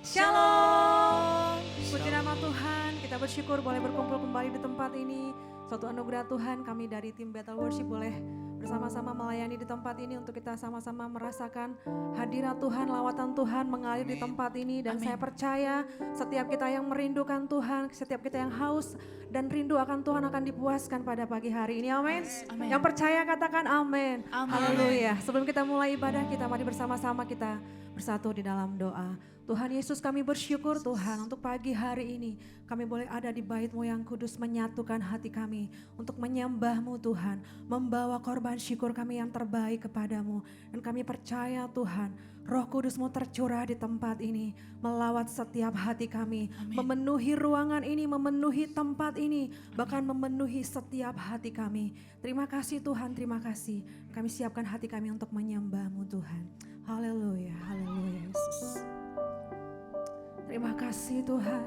Shalom. Puji nama Tuhan, kita bersyukur boleh berkumpul kembali di tempat ini. Suatu anugerah Tuhan, kami dari tim Battle Worship boleh bersama-sama melayani di tempat ini untuk kita sama-sama merasakan hadirat Tuhan, lawatan Tuhan mengalir di tempat ini. Dan saya percaya setiap kita yang merindukan Tuhan, setiap kita yang haus dan rindu akan Tuhan akan dipuaskan pada pagi hari ini. Amin. Yang percaya katakan amin. Haleluya. Sebelum kita mulai ibadah kita, mari bersama-sama kita bersatu di dalam doa. Tuhan Yesus, kami bersyukur Tuhan untuk pagi hari ini kami boleh ada di bait-Mu yang kudus, menyatukan hati kami untuk menyembah-Mu Tuhan, membawa korban syukur kami yang terbaik kepadamu. Dan kami percaya Tuhan, Roh Kudus-Mu tercurah di tempat ini, melawat setiap hati kami, memenuhi ruangan ini, memenuhi tempat ini, bahkan memenuhi setiap hati kami. Terima kasih Tuhan, terima kasih. Kami siapkan hati kami untuk menyembah-Mu Tuhan. Haleluya, haleluya Yesus. Terima kasih Tuhan,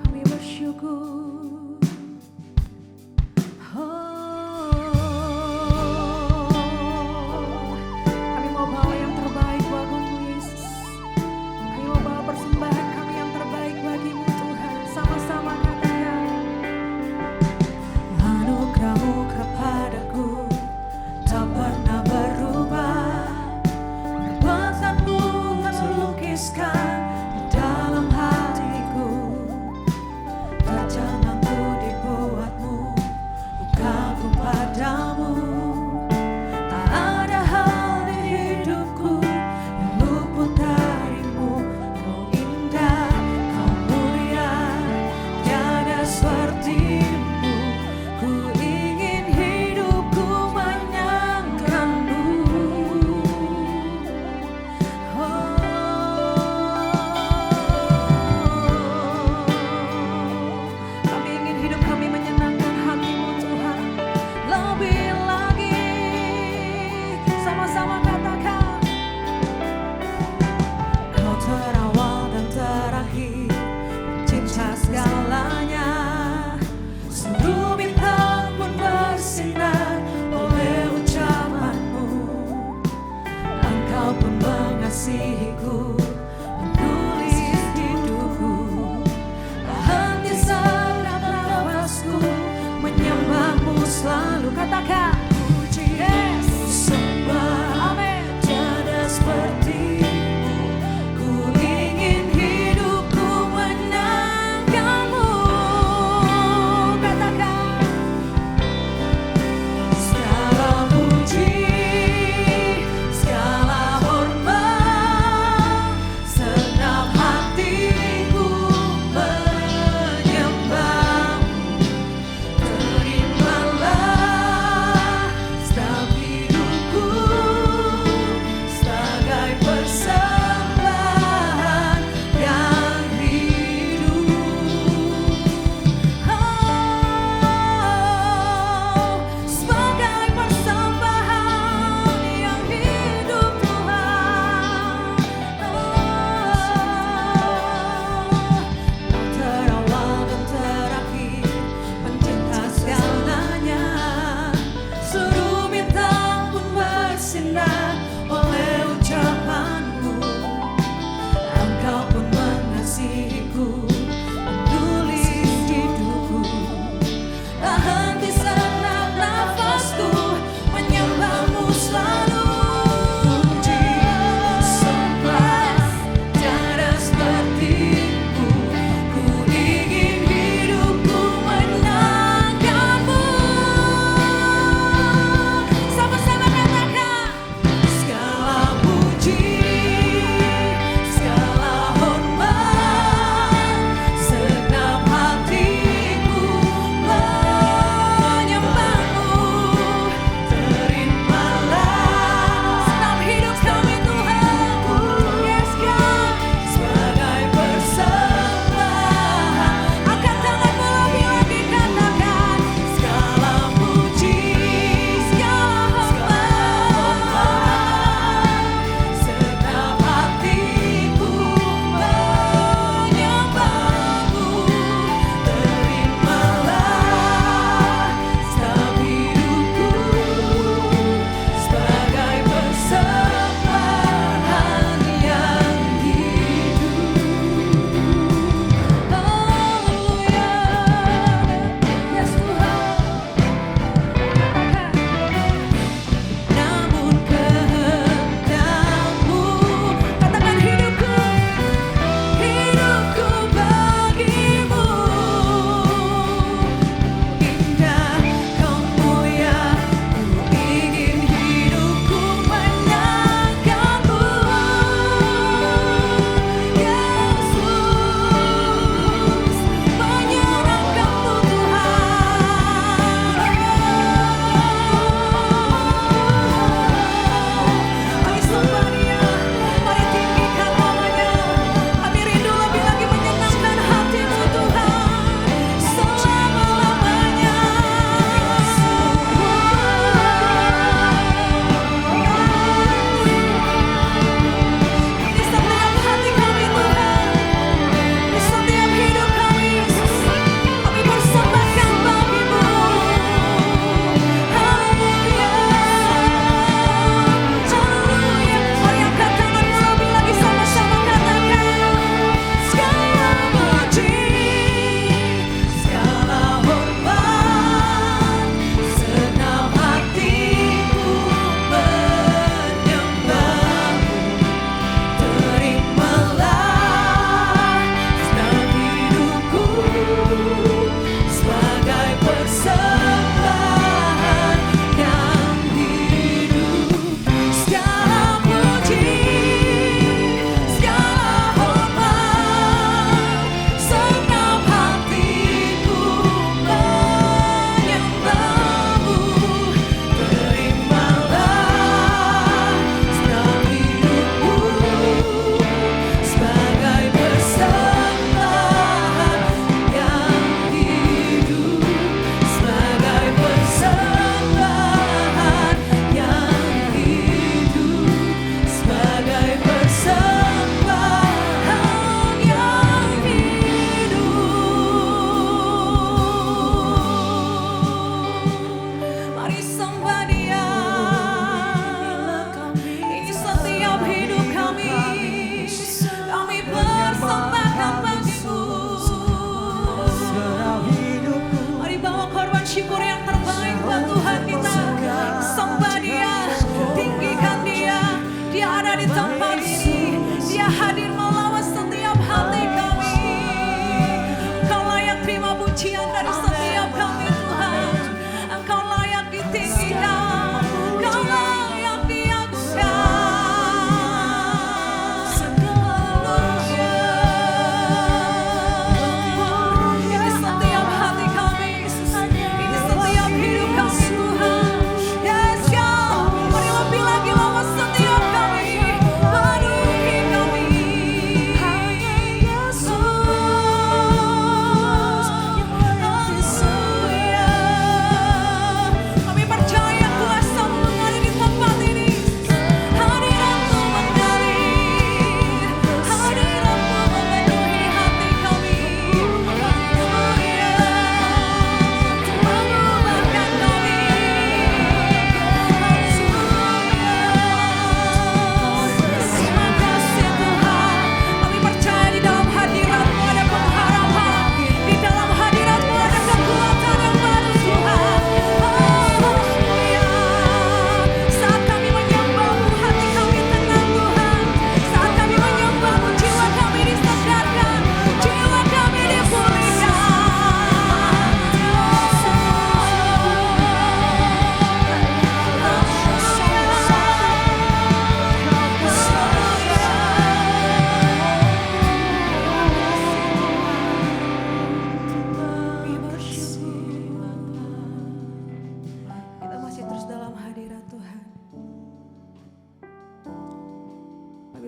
kami bersyukur. Kami mau bawa yang terbaik bagimu Yesus. Kami mau bawa persembahan kami yang terbaik bagimu Tuhan. Sama-sama katakan, anugerah-Mu kepadaku tak pernah berubah. Perbuatan-Mu terlukiskan di dalam hatiku. Terjanganku dibuat-Mu, bukaku padamu. Tak ada hal di hidupku yang luput dari-Mu. Kau indah, Kau mulia, tiada seperti-Mu. Ku ingin hidupku menyangkan-Mu. Kami ingin hidup kami menyenangkan hati-Mu Tuhan. Lebih lagi, sama-sama katakan, Kau terawal dan terakhir, cinta segalanya. Seluruh bintang pun bersinar oleh ucapan-Mu. Engkau pun mengasihiku, menulis hidupku. Tak henti setiap nafasku menyembah-Mu selalu. Katakan, puji Yesus, sembah, amin. Tiada seperti-Mu. Ku ingin hidupku menangkanmu. Katakan, segala puji, segala hormat, senang hatiku menyembah-Mu. Terimalah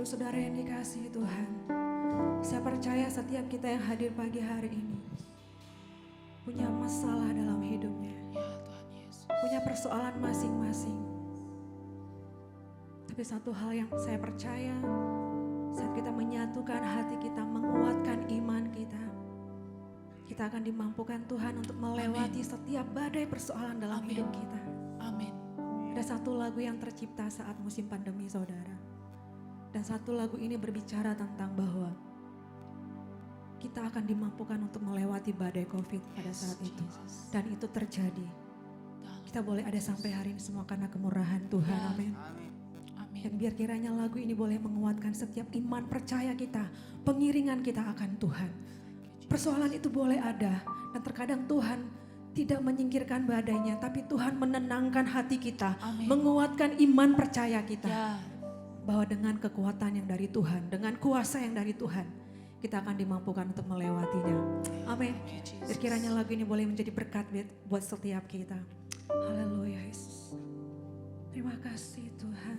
Saudara yang dikasihi Tuhan, saya percaya setiap kita yang hadir pagi hari ini punya masalah dalam hidupnya, punya persoalan masing-masing. Tapi satu hal yang saya percaya, saat kita menyatukan hati kita, menguatkan iman kita, kita akan dimampukan Tuhan untuk melewati setiap badai persoalan dalam hidup kita. Amin. Ada satu lagu yang tercipta saat musim pandemi, saudara. Dan satu lagu ini berbicara tentang bahwa kita akan dimampukan untuk melewati badai COVID pada saat itu. Dan itu terjadi. Kita boleh ada sampai hari ini semua karena kemurahan Tuhan. Amin. Dan biar kiranya lagu ini boleh menguatkan setiap iman percaya kita, pengiringan kita akan Tuhan. Persoalan itu boleh ada, dan terkadang Tuhan tidak menyingkirkan badainya, tapi Tuhan menenangkan hati kita, menguatkan iman percaya kita. Bahwa dengan kekuatan yang dari Tuhan, dengan kuasa yang dari Tuhan, kita akan dimampukan untuk melewatinya. Amin. Biar kiranya lagu ini boleh menjadi berkat buat setiap kita. Haleluya Yesus. Terima kasih Tuhan.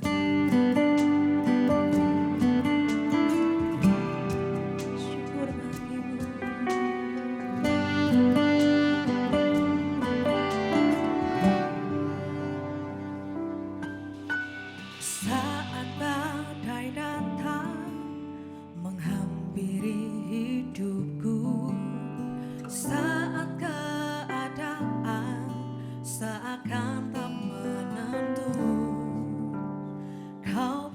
Syukur bagimu. Saat badai datang menghampiri hidupku, saat keadaan seakan tak menentu, Kau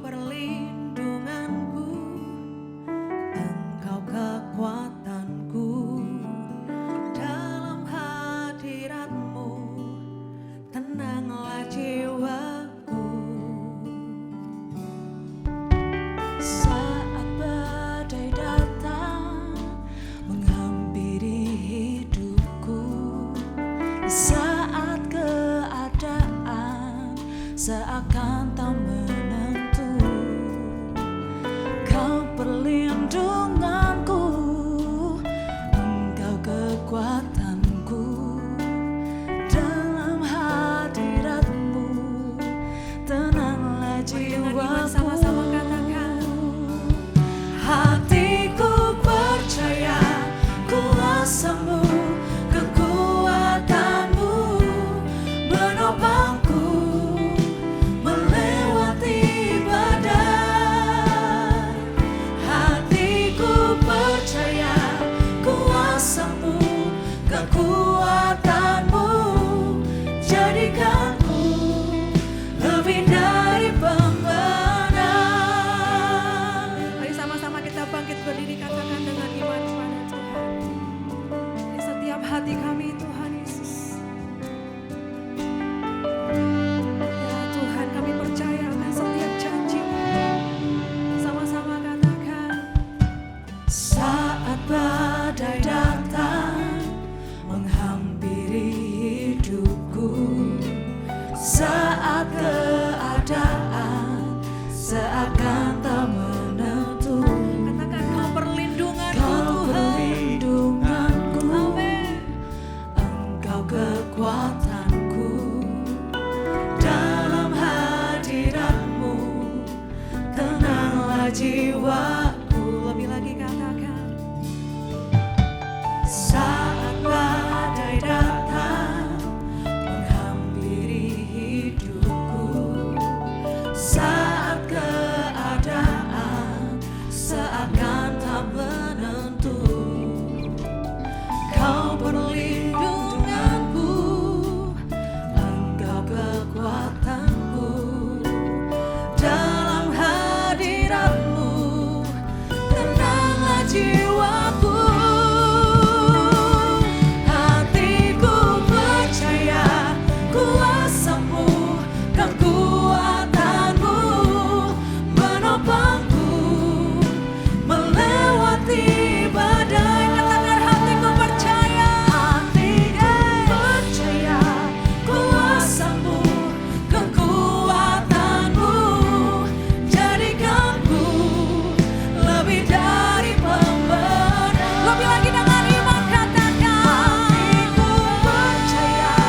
lebih dari pembenar. Lebih lagi dengan iman katakan, hatiku percaya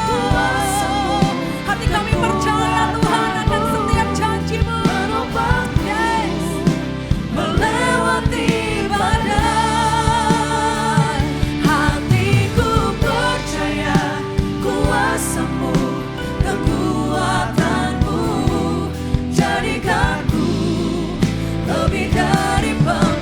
kuasa-Mu. Hati kami percaya Tuhan akan setiap janji-Mu. Yes. Melewati badai, hatiku percaya kuasa-Mu, kekuatan-Mu jadikanku lebih dari pembenar.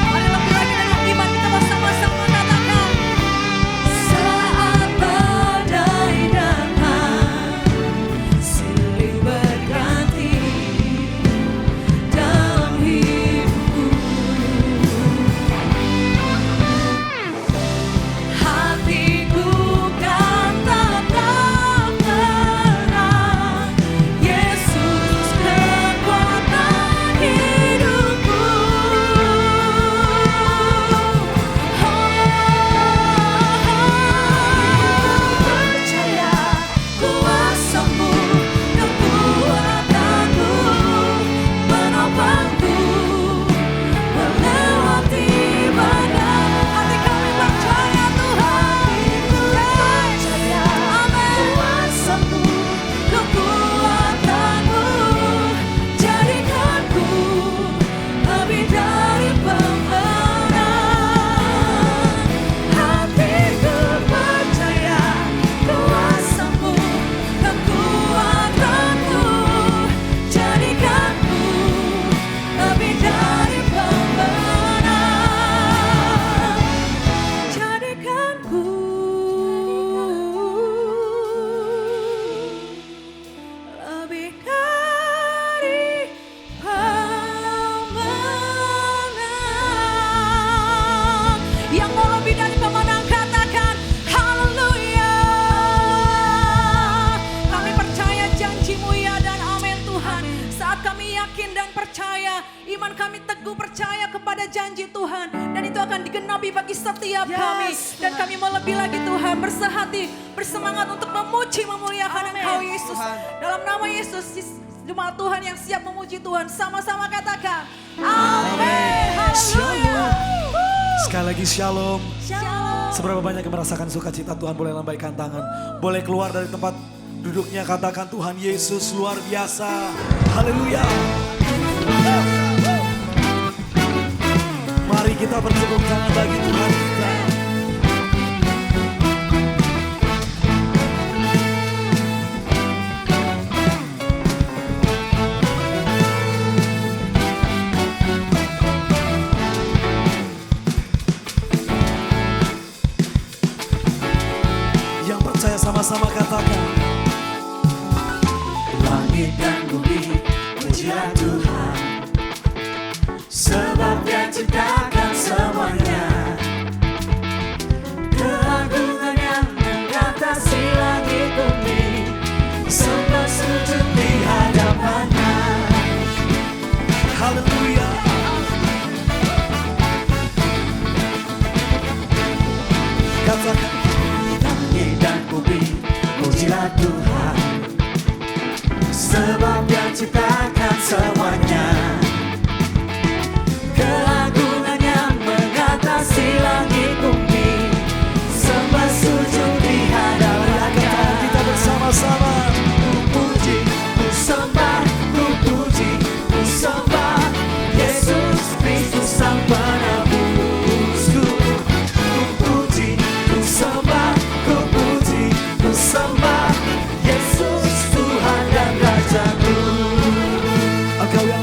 Mari lebih lagi dengan iman kita bersama-sama katakan, saat badai datang, silih berganti dalam hidupku, hatiku kan tetap tenang. Yesus kekuatan hidupku. Percaya kuasa-Mu, kekuatan-Mu menopangku melewati badai. Hati kami percaya Tuhan. Percaya kuasa-Mu, kekuatan-Mu jadikanku lebih dari pembenar. Hatiku percaya kuasa-Mu, kekuatan-Mu jadikanku lebih dari pembenar. Jadikanku lebih dari pemenang. Yang mau lebih dari pemenang katakan haleluya. Kami percaya janji-Mu ya dan amin Tuhan. Saat kami yakin dan percaya, iman kami teguh percaya kepada janji Tuhan, dan itu akan digenapi bagi setiap kami. Dan kami mau lebih lagi Tuhan, bersehati, bersemangat untuk memuji, memuliakan Engkau Yesus. Dalam nama Yesus, jemaat Tuhan yang siap memuji Tuhan, sama-sama katakan amin. Haleluya. Sekali lagi shalom. Shalom. Seberapa banyak yang merasakan sukacita Tuhan, boleh lambaikan tangan. Boleh keluar dari tempat duduknya, katakan Tuhan Yesus luar biasa. Haleluya. Mari kita bertepuk tangan bagi Tuhan kita. Yang percaya sama-sama katakan, langit dan bumi pujilah Tuhan, sebab Dia ciptakan semuanya. Keagungan-Nya mengatasi langit bumi, sembah sujud di hadapan-Nya. haleluya. Katakan, Langit dan bumi pujilah Tuhan, sebab Dia ciptakan semuanya. Keagungan-Nya mengatasi langit bumi, sembah sujud di hadapan-Nya. kita bersama-sama. Ku puji, ku sembah, ku puji, ku sembah Yesus Kristus Sang Penebusku. Ku puji, ku sembah, ku puji, ku sembah Yesus Tuhan dan Rajaku. Engkau yang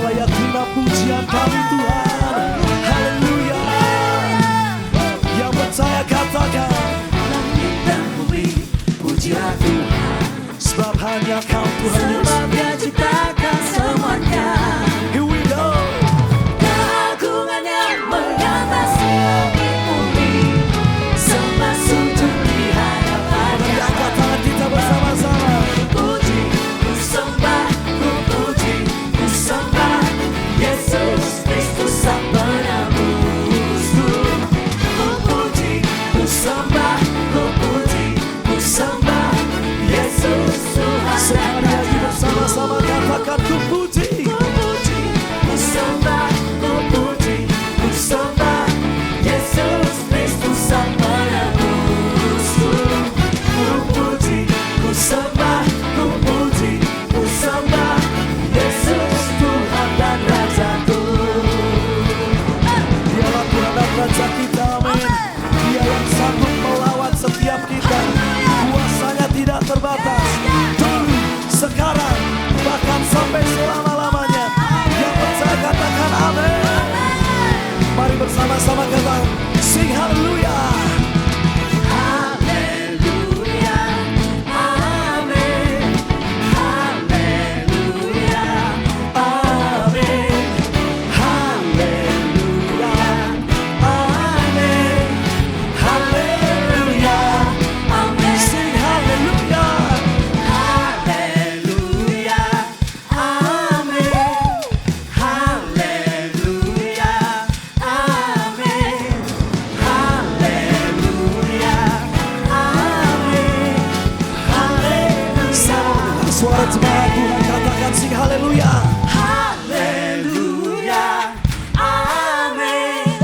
Berjemaat Tuhan katakan sing haleluya. Haleluya, amin.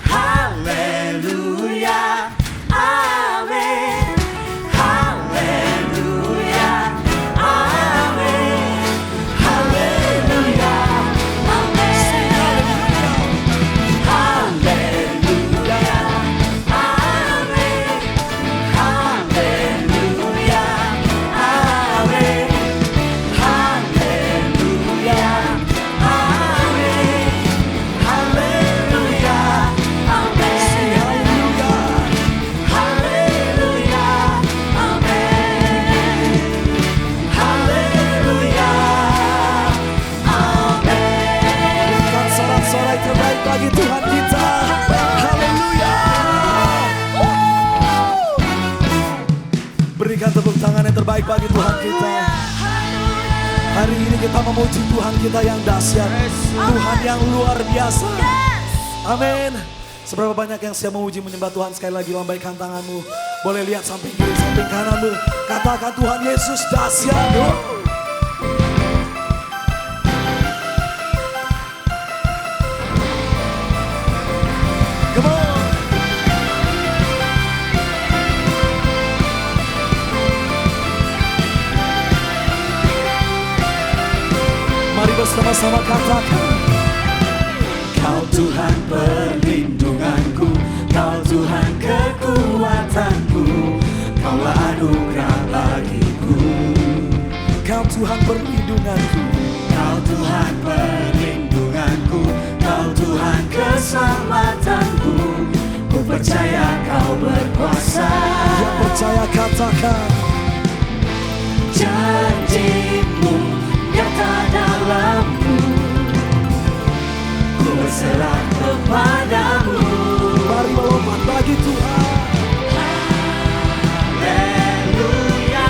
Haleluya, amin. Haleluya, amin. Haleluya, amin. Haleluya, amin. Haleluya, amin. Haleluya, amin. Haleluya, amin. Haleluya, amin. Haleluya, amin. Berikan sorak-sorai terbaik bagi Tuhan kita. Haleluya. Berikan tepuk tangan yang terbaik bagi Tuhan kita. Hari ini kita memuji Tuhan kita yang dahsyat, Tuhan yang luar biasa. Amin. Seberapa banyak yang siap memuji menyembah Tuhan, sekali lagi lambaikan tanganmu. Boleh lihat samping kiri, samping kananmu. Katakan Tuhan Yesus dahsyat. Come on. Mari bersama-sama katakan. Kau Tuhan perlindunganku, Kau Tuhan kekuatanku, Kaulah anugerah bagiku. Kau Tuhan perlindunganku, Kau Tuhan perlindunganku, Kau Tuhan keselamatanku. Ku percaya Kau berkuasa. yang percaya katakan. Janji-Mu nyata dalamku, ku berserah kepadamu. Mari melompat bagi Tuhan. Haleluya,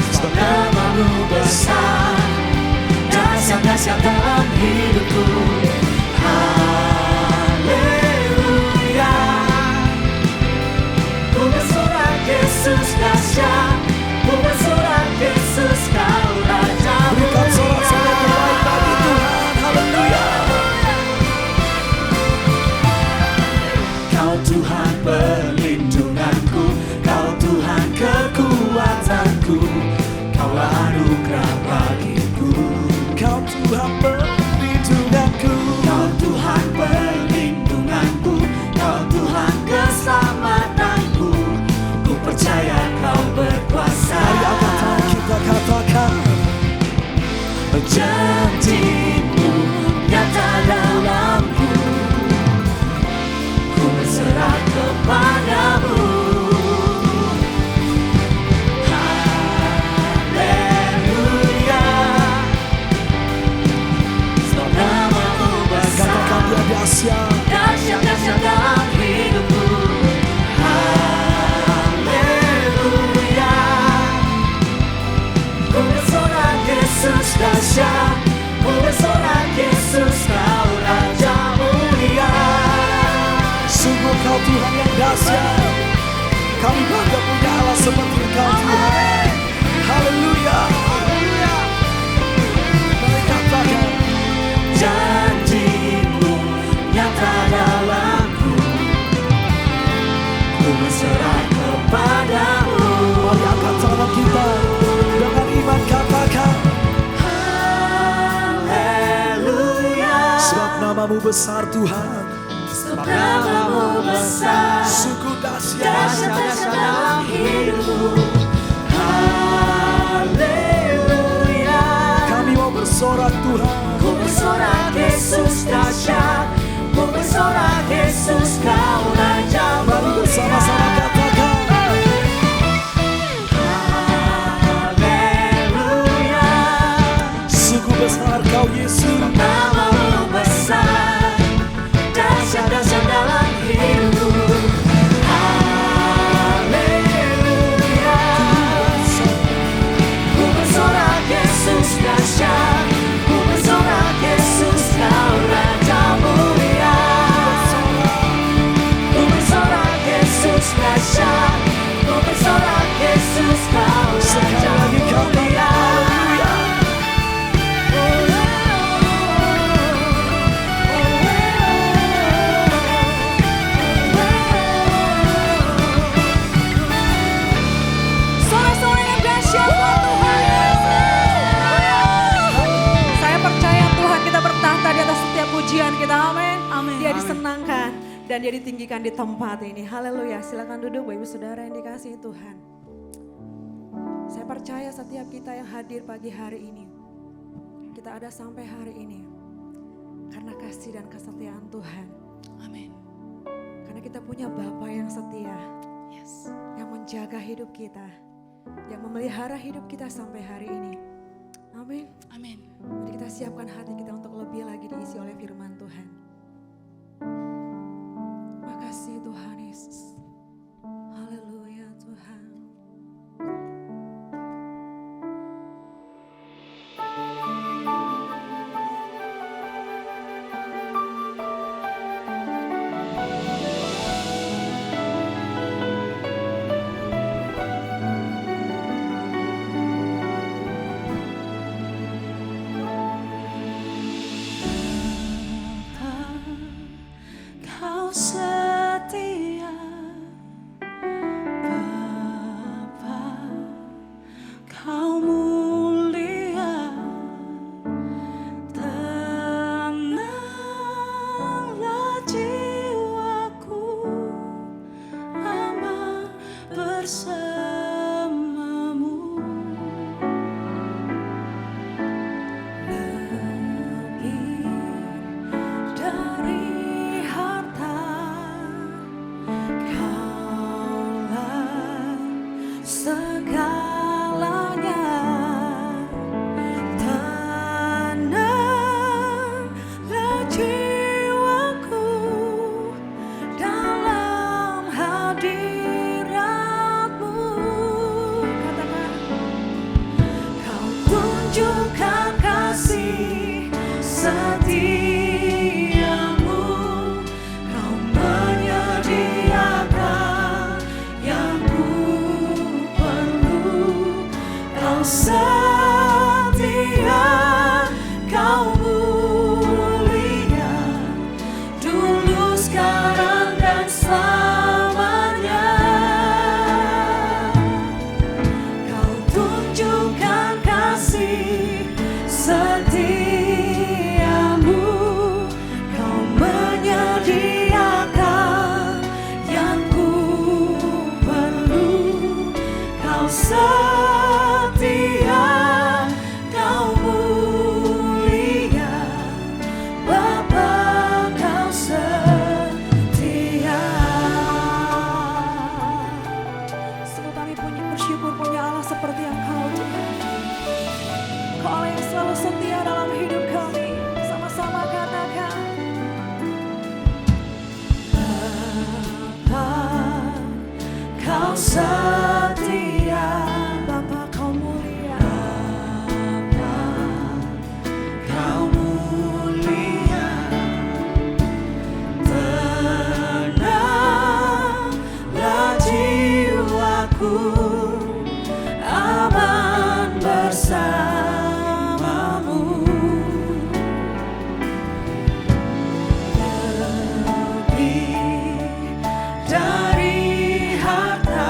sebab nama-Mu besar, dahsyat-dahsyat dalam hidupku. Haleluya, ku bersorak Yesus dahsyat, ku bersorak Yesus Kau Raja Berikan sorak-sorai mulia. terbaik bagi Tuhan. Haleluya. Kau Tuhan perlindunganku, Kau Tuhan kekuatanku, Kaulah anugerah bagiku. Kau Tuhan perlindunganku, Kau Tuhan perlindunganku, Kau Tuhan keselamatanku. Ku percaya Kau berkuasa. mari angkat tangan kita katakan. Janji-Mu nyata dalamku, ku berserah kepadamu. Haleluya, sebab nama-Mu besar, Katakan dia dahsyat. dahsyat-dahsyat dalam hidupku. Haleluya, ku bersorak Yesus dahsyat, ku bersorak Yesus Kau Raja mulia. Sungguh Kau Tuhan yang dahsyat. Kami bangga punya Allah seperti Engkau Tuhan. Haleluya. Mari katakan. Janji-Mu nyata dalamku, ku berserah kepadamu. Mari angkat tangan kita dengan iman katakan. Haleluya, Sebab nama-Mu besar Tuhan. sebab nama-Mu besar, Sungguh dahsyat. dahsyat-dahsyat dalam hidupku. Haleluya, Kami mau bersorak Tuhan. ku bersorak Yesus dahsyat, ku bersorak Yesus Kau Raja Mari bersama-sama mulia. katakan. Haleluya, Sungguh besar Kau Yesus. nama-Mu besar, dahsyat-dahsyat dalam hidupku. Haleluya, ku bersorak Yesus dahsyat, ku bersorak Yesus Kau Raja mulia. Ku bersorak Yesus dahsyat, ku bersorak Yesus Kau Raja dan dia ditinggikan di tempat ini. Haleluya, silakan duduk Bapak Ibu Saudara yang dikasihi Tuhan. Saya percaya setiap kita yang hadir pagi hari ini, kita ada sampai hari ini karena kasih dan kesetiaan Tuhan. Amin. Karena kita punya Bapa yang setia, Yes. yang menjaga hidup kita, yang memelihara hidup kita sampai hari ini. Amin. Amin. Mari kita siapkan hati kita untuk lebih lagi diisi oleh firman Tuhan. Makasih Tuhan Yesus. Haleluya Tuhan. Kau setia, Bapa, Kau mulia, tenanglah jiwaku, aman bersamamu. Lebih dari harta, Kaulah segalanya. Tenanglah jiwaku dalam hadirat-Mu. Katakan, Kau tunjukkan kasih setiamu, Kau menyediakan yang ku perlu. Kau setia, Kau mulia, dulu, sekarang, dan selamanya. Kau tunjukkan kasih setiamu, Kau menyediakan yang ku perlu. Kau setia, Kau mulia, Bapa, Kau setia. sungguh kami bersyukur punya Allah seperti Engkau Tuhan. Kau Allah yang selalu setia dalam hidup kami. Sama-sama katakan, Bapa, Kau setia, Bapa Kau mulia. Bapa, Kau mulia, tenanglah jiwaku, aman bersamamu. Lebih dari harta,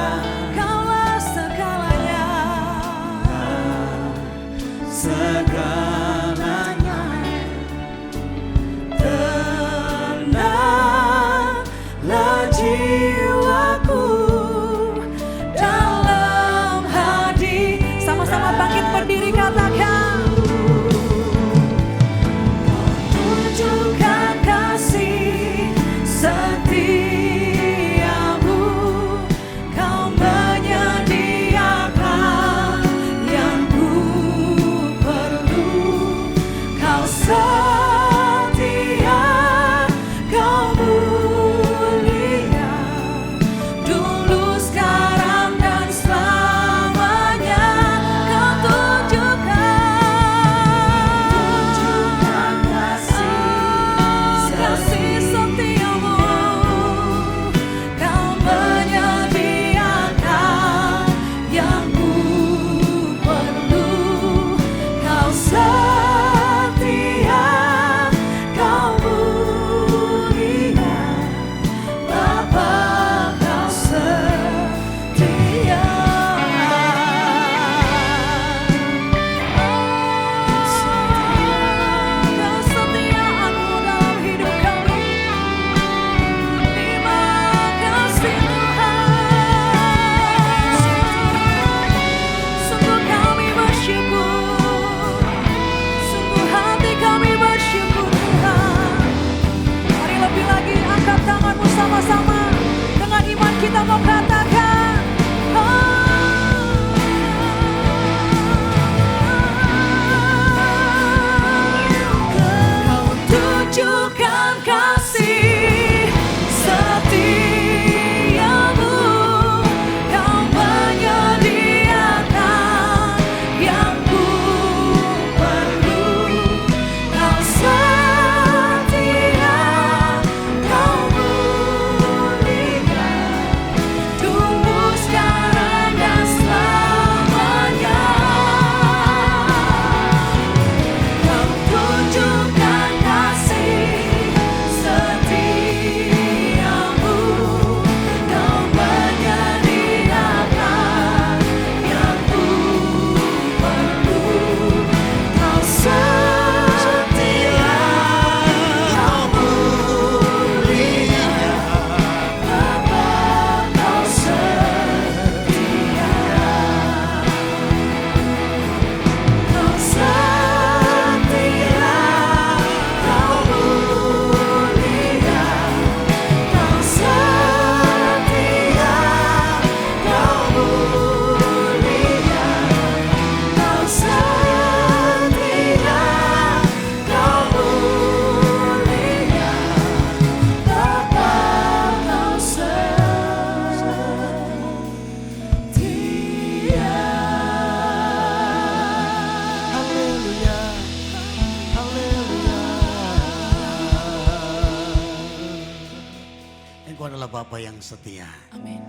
yang setia. Amin.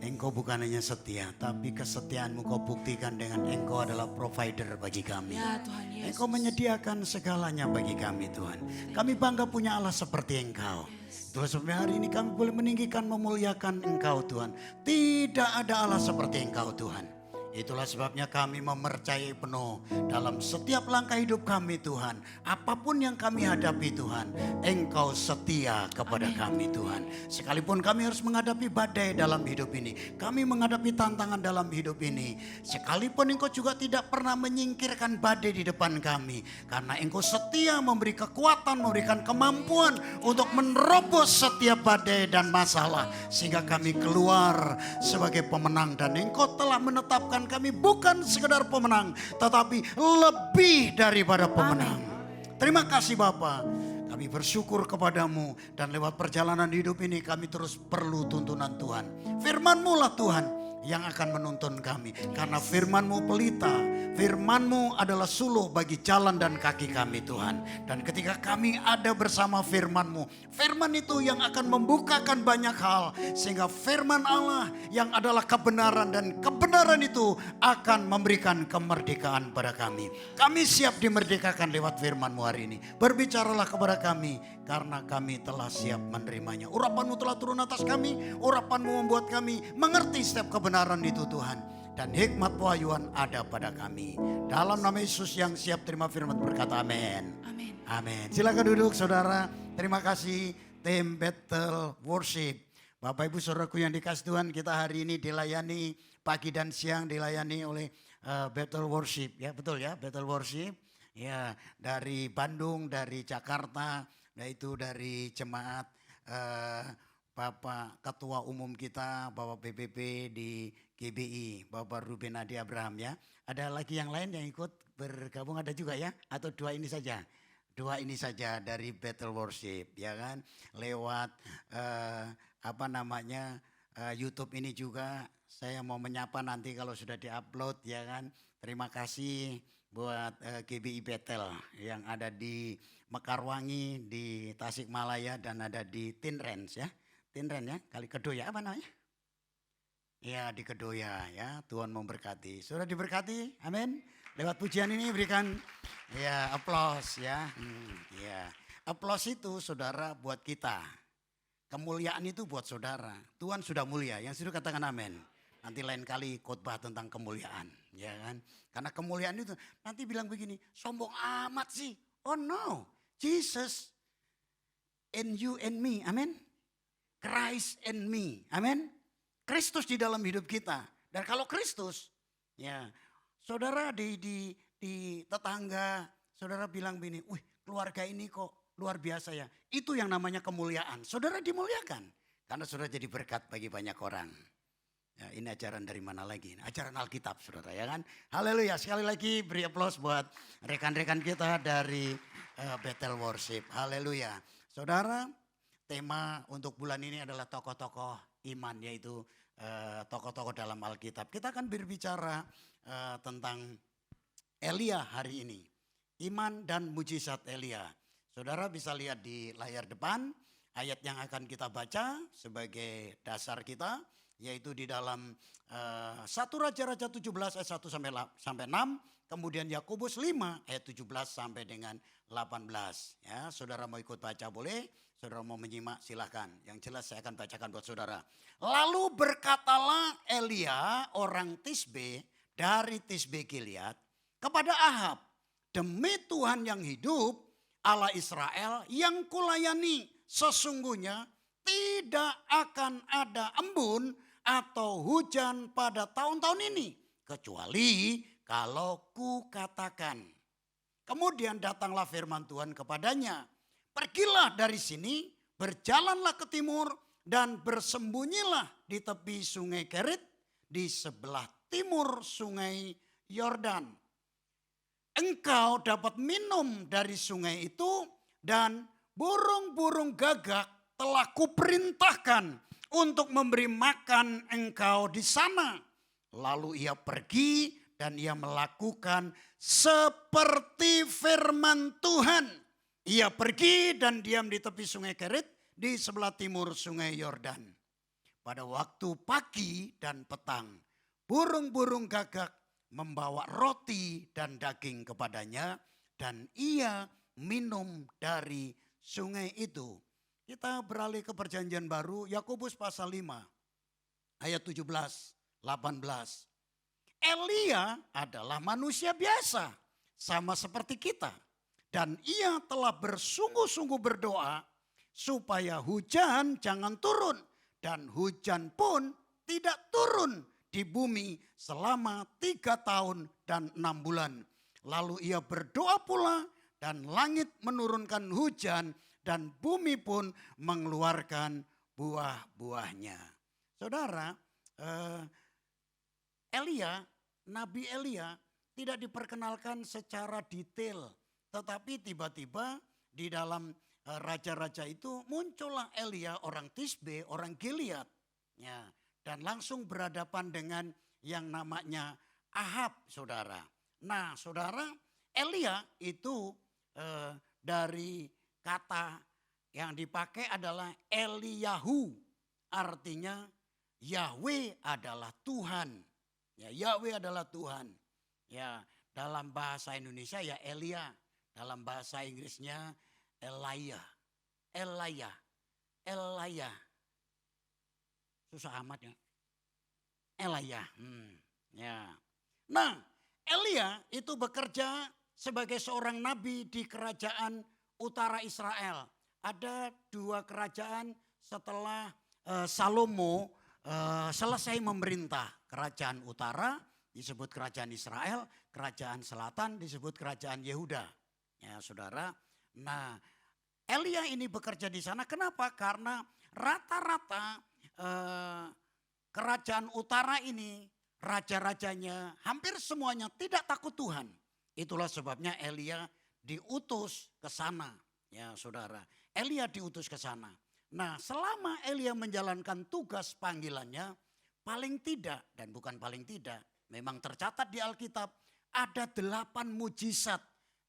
Engkau bukan hanya setia, tapi kesetiaanmu kau buktikan dengan Engkau adalah provider bagi kami. Ya Tuhan Yesus. Engkau menyediakan segalanya bagi kami Tuhan. Kami bangga punya Allah seperti Engkau. Itulah sebabnya hari ini kami boleh meninggikan, memuliakan Engkau Tuhan. Tidak ada Allah seperti Engkau Tuhan. Itulah sebabnya kami mempercayai penuh dalam setiap langkah hidup kami Tuhan. Apapun yang kami hadapi Tuhan, Engkau setia kepada kami Tuhan. Sekalipun kami harus menghadapi badai dalam hidup ini, kami menghadapi tantangan dalam hidup ini, sekalipun Engkau juga tidak pernah menyingkirkan badai di depan kami. Karena Engkau setia memberi kekuatan, memberikan kemampuan untuk menerobos setiap badai dan masalah. Sehingga kami keluar sebagai pemenang dan Engkau telah menetapkan kami bukan sekedar pemenang, tetapi lebih daripada pemenang. Terima kasih Bapa. Kami bersyukur kepadamu dan lewat perjalanan hidup ini kami terus perlu tuntunan Tuhan. Firman-Mu lah Tuhan yang akan menuntun kami. Karena firman-Mu pelita, firman-Mu adalah suluh bagi jalan dan kaki kami Tuhan. Dan ketika kami ada bersama firman-Mu, firman itu yang akan membukakan banyak hal. Sehingga firman Allah yang adalah kebenaran dan kebenaran itu akan memberikan kemerdekaan pada kami. Kami siap dimerdekakan lewat firman-Mu hari ini. Berbicaralah kepada kami karena kami telah siap menerimanya. Urapan-Mu telah turun atas kami, urapan-Mu membuat kami mengerti setiap kebenaran itu Tuhan. Dan hikmat pewahyuan ada pada kami. Dalam nama Yesus yang siap terima firman berkata amin. Amin. Amin. Silakan duduk saudara. Terima kasih tim Battle Worship. Bapak Ibu saudaraku yang dikasih Tuhan, kita hari ini dilayani pagi dan siang dilayani oleh Battle Worship. Ya betul ya, Battle Worship. Ya dari Bandung, dari Jakarta, yaitu dari jemaat Bapak Ketua Umum kita, Bapak PPP di GBI, Bapak Ruben Adi Abraham ya. Ada lagi yang lain yang ikut bergabung ada juga ya? Atau dua ini saja? Dua ini saja dari Battle Worship ya kan. Lewat YouTube ini juga saya mau menyapa nanti kalau sudah diupload ya kan. Terima kasih buat GBI Battle yang ada di Mekarwangi, di Tasikmalaya dan ada di Tinrens ya. Tinren ya, kali Kedoya apa namanya? Ya di Kedoya ya, Tuhan memberkati. Sudah diberkati, amin. Lewat pujian ini berikan ya aplaus ya. Ya, aplaus itu saudara buat kita. Kemuliaan itu buat saudara. Tuhan sudah mulia, yang sudah katakan amin. Nanti lain kali khotbah tentang kemuliaan, ya kan? Karena kemuliaan itu nanti bilang begini, sombong amat sih. Oh no, Jesus in you and me, amin. Christ in me, amin. Kristus di dalam hidup kita. Dan kalau Kristus, ya saudara di tetangga, saudara bilang begini, wih keluarga ini kok luar biasa ya. Itu yang namanya kemuliaan. Saudara dimuliakan. Karena saudara jadi berkat bagi banyak orang. Ya, ini ajaran dari mana lagi? Ajaran Alkitab saudara ya kan. Haleluya. Sekali lagi beri aplaus buat rekan-rekan kita dari Battle Worship. Haleluya. Saudara, tema untuk bulan ini adalah tokoh-tokoh iman, yaitu tokoh-tokoh dalam Alkitab. Kita akan berbicara tentang Elia hari ini. Iman dan mujizat Elia. Saudara bisa lihat di layar depan ayat yang akan kita baca sebagai dasar kita. Yaitu di dalam 1 Raja-Raja 17 ayat 1 sampai 6. Kemudian Yakobus 5 ayat 17 sampai dengan 18. Ya, saudara mau ikut baca boleh. Saudara mau menyimak silahkan. Yang jelas saya akan bacakan buat saudara. Lalu berkatalah Elia orang Tisbe dari Tisbe Gilead kepada Ahab. Demi Tuhan yang hidup, Allah Israel yang kulayani, sesungguhnya tidak akan ada embun atau hujan pada tahun-tahun ini. Kecuali kalau ku katakan. Kemudian datanglah firman Tuhan kepadanya. Pergilah dari sini, berjalanlah ke timur dan bersembunyilah di tepi sungai Kerit di sebelah timur sungai Yordan. Engkau dapat minum dari sungai itu dan burung-burung gagak telah kuperintahkan untuk memberi makan engkau di sana. Lalu ia pergi dan ia melakukan seperti firman Tuhan. Ia pergi dan diam di tepi sungai Kerit di sebelah timur sungai Yordan. pada waktu pagi dan petang, burung-burung gagak membawa roti dan daging kepadanya, dan ia minum dari sungai itu. Kita beralih ke perjanjian baru, Yakobus pasal 5 ayat 17, 18. Elia adalah manusia biasa, sama seperti kita. Dan ia telah bersungguh-sungguh berdoa supaya hujan jangan turun. Dan hujan pun tidak turun di bumi selama 3 tahun dan 6 bulan. Lalu ia berdoa pula dan langit menurunkan hujan dan bumi pun mengeluarkan buah-buahnya. Saudara, Nabi Elia tidak diperkenalkan secara detail. Tetapi tiba-tiba di dalam raja-raja itu muncullah Elia orang Tisbe, orang Gilead. Ya, dan langsung berhadapan dengan yang namanya Ahab, saudara. Nah, saudara, Elia itu dari kata yang dipakai adalah Eliyahu. Artinya Yahweh adalah Tuhan. Ya, Yahweh adalah Tuhan. Ya, dalam bahasa Indonesia ya Elia. Dalam bahasa Inggrisnya Elijah. Susah amat ya. Elijah. Ya. Nah, Elia itu bekerja sebagai seorang nabi di kerajaan utara Israel. Ada 2 kerajaan setelah Salomo selesai memerintah. Kerajaan utara disebut kerajaan Israel, kerajaan selatan disebut kerajaan Yehuda. Ya, saudara. Nah, Elia ini bekerja di sana. Kenapa? Karena rata-rata kerajaan utara ini raja-rajanya hampir semuanya tidak takut Tuhan. Itulah sebabnya Elia diutus ke sana. Ya, saudara. Elia diutus ke sana. Nah, selama Elia menjalankan tugas panggilannya, paling tidak dan bukan paling tidak, memang tercatat di Alkitab ada 8 mujizat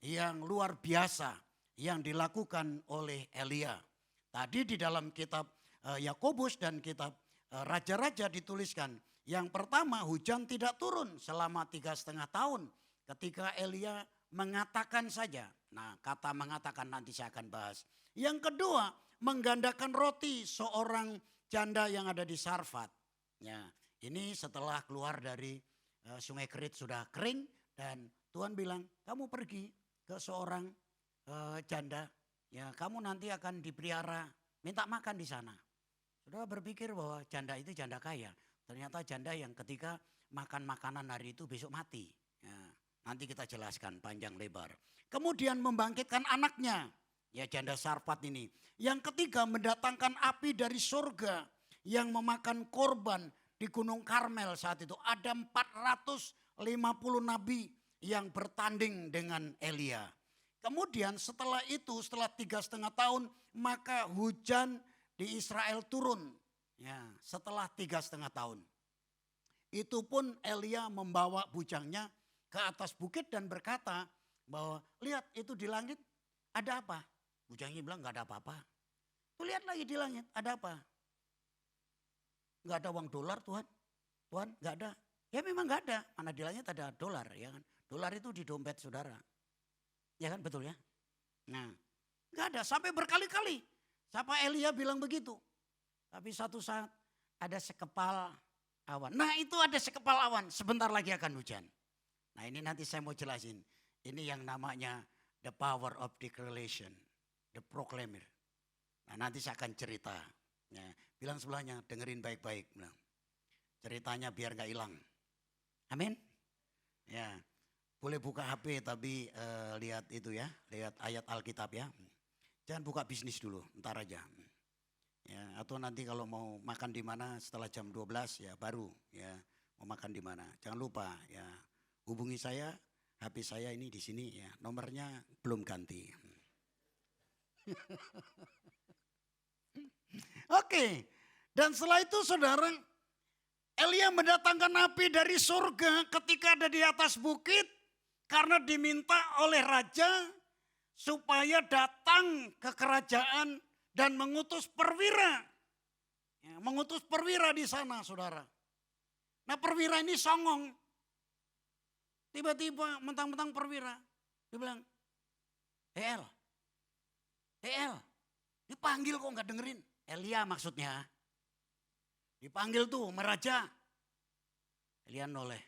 yang luar biasa yang dilakukan oleh Elia. Tadi di dalam kitab Yakobus dan kitab Raja-Raja dituliskan. Yang pertama, hujan tidak turun selama 3,5 tahun ketika Elia mengatakan saja. Nah, kata mengatakan nanti saya akan bahas. Yang kedua, menggandakan roti seorang janda yang ada di Sarfat. Ya, ini setelah keluar dari sungai Kerit sudah kering dan Tuhan bilang, kamu pergi ke seorang janda, ya kamu nanti akan dipelihara, minta makan di sana. Sudah berpikir bahwa janda itu janda kaya. Ternyata janda yang ketika makan makanan hari itu besok mati. Ya, nanti kita jelaskan panjang lebar. Kemudian membangkitkan anaknya, ya janda Sarfat ini. Yang ketiga mendatangkan api dari surga yang memakan korban di Gunung Karmel saat itu. Ada 450 nabi yang bertanding dengan Elia. Kemudian setelah itu, setelah 3,5 tahun, maka hujan di Israel turun. Ya, setelah 3,5 tahun. Itu pun Elia membawa bujangnya ke atas bukit dan berkata bahwa lihat itu di langit ada apa? Bujangnya bilang gak ada apa-apa. Tuh lihat lagi di langit ada apa? Gak ada uang dolar Tuhan. Tuhan gak ada. Ya memang gak ada. Mana di langit ada dolar ya kan. Dolar itu di dompet saudara. Ya kan betul ya. Nah gak ada sampai berkali-kali. Siapa Elia bilang begitu. Tapi satu saat ada sekepal awan. Nah itu ada sekepal awan. Sebentar lagi akan hujan. Nah ini nanti saya mau jelasin. Ini yang namanya the power of declaration. The proclaimer. Nah nanti saya akan cerita. Ya, bilang sebelahnya dengerin baik-baik. Bilang. Ceritanya biar gak hilang. Amin. Ya, boleh buka HP tapi lihat itu ya. Lihat ayat Alkitab ya. Jangan buka bisnis dulu, ntar aja. Ya, atau nanti kalau mau makan di mana setelah jam 12 ya baru ya mau makan di mana. Jangan lupa ya hubungi saya, HP saya ini di sini ya. Nomornya belum ganti. Oke. Dan setelah itu saudara, Elia mendatangkan api dari surga ketika ada di atas bukit karena diminta oleh raja supaya datang ke kerajaan dan mengutus perwira Ya, mengutus perwira di sana, saudara. Nah, perwira ini songong. Tiba-tiba mentang-mentang perwira, dia bilang, El, dipanggil kok nggak dengerin. Elia maksudnya. Dipanggil tuh sama raja. Elia noleh,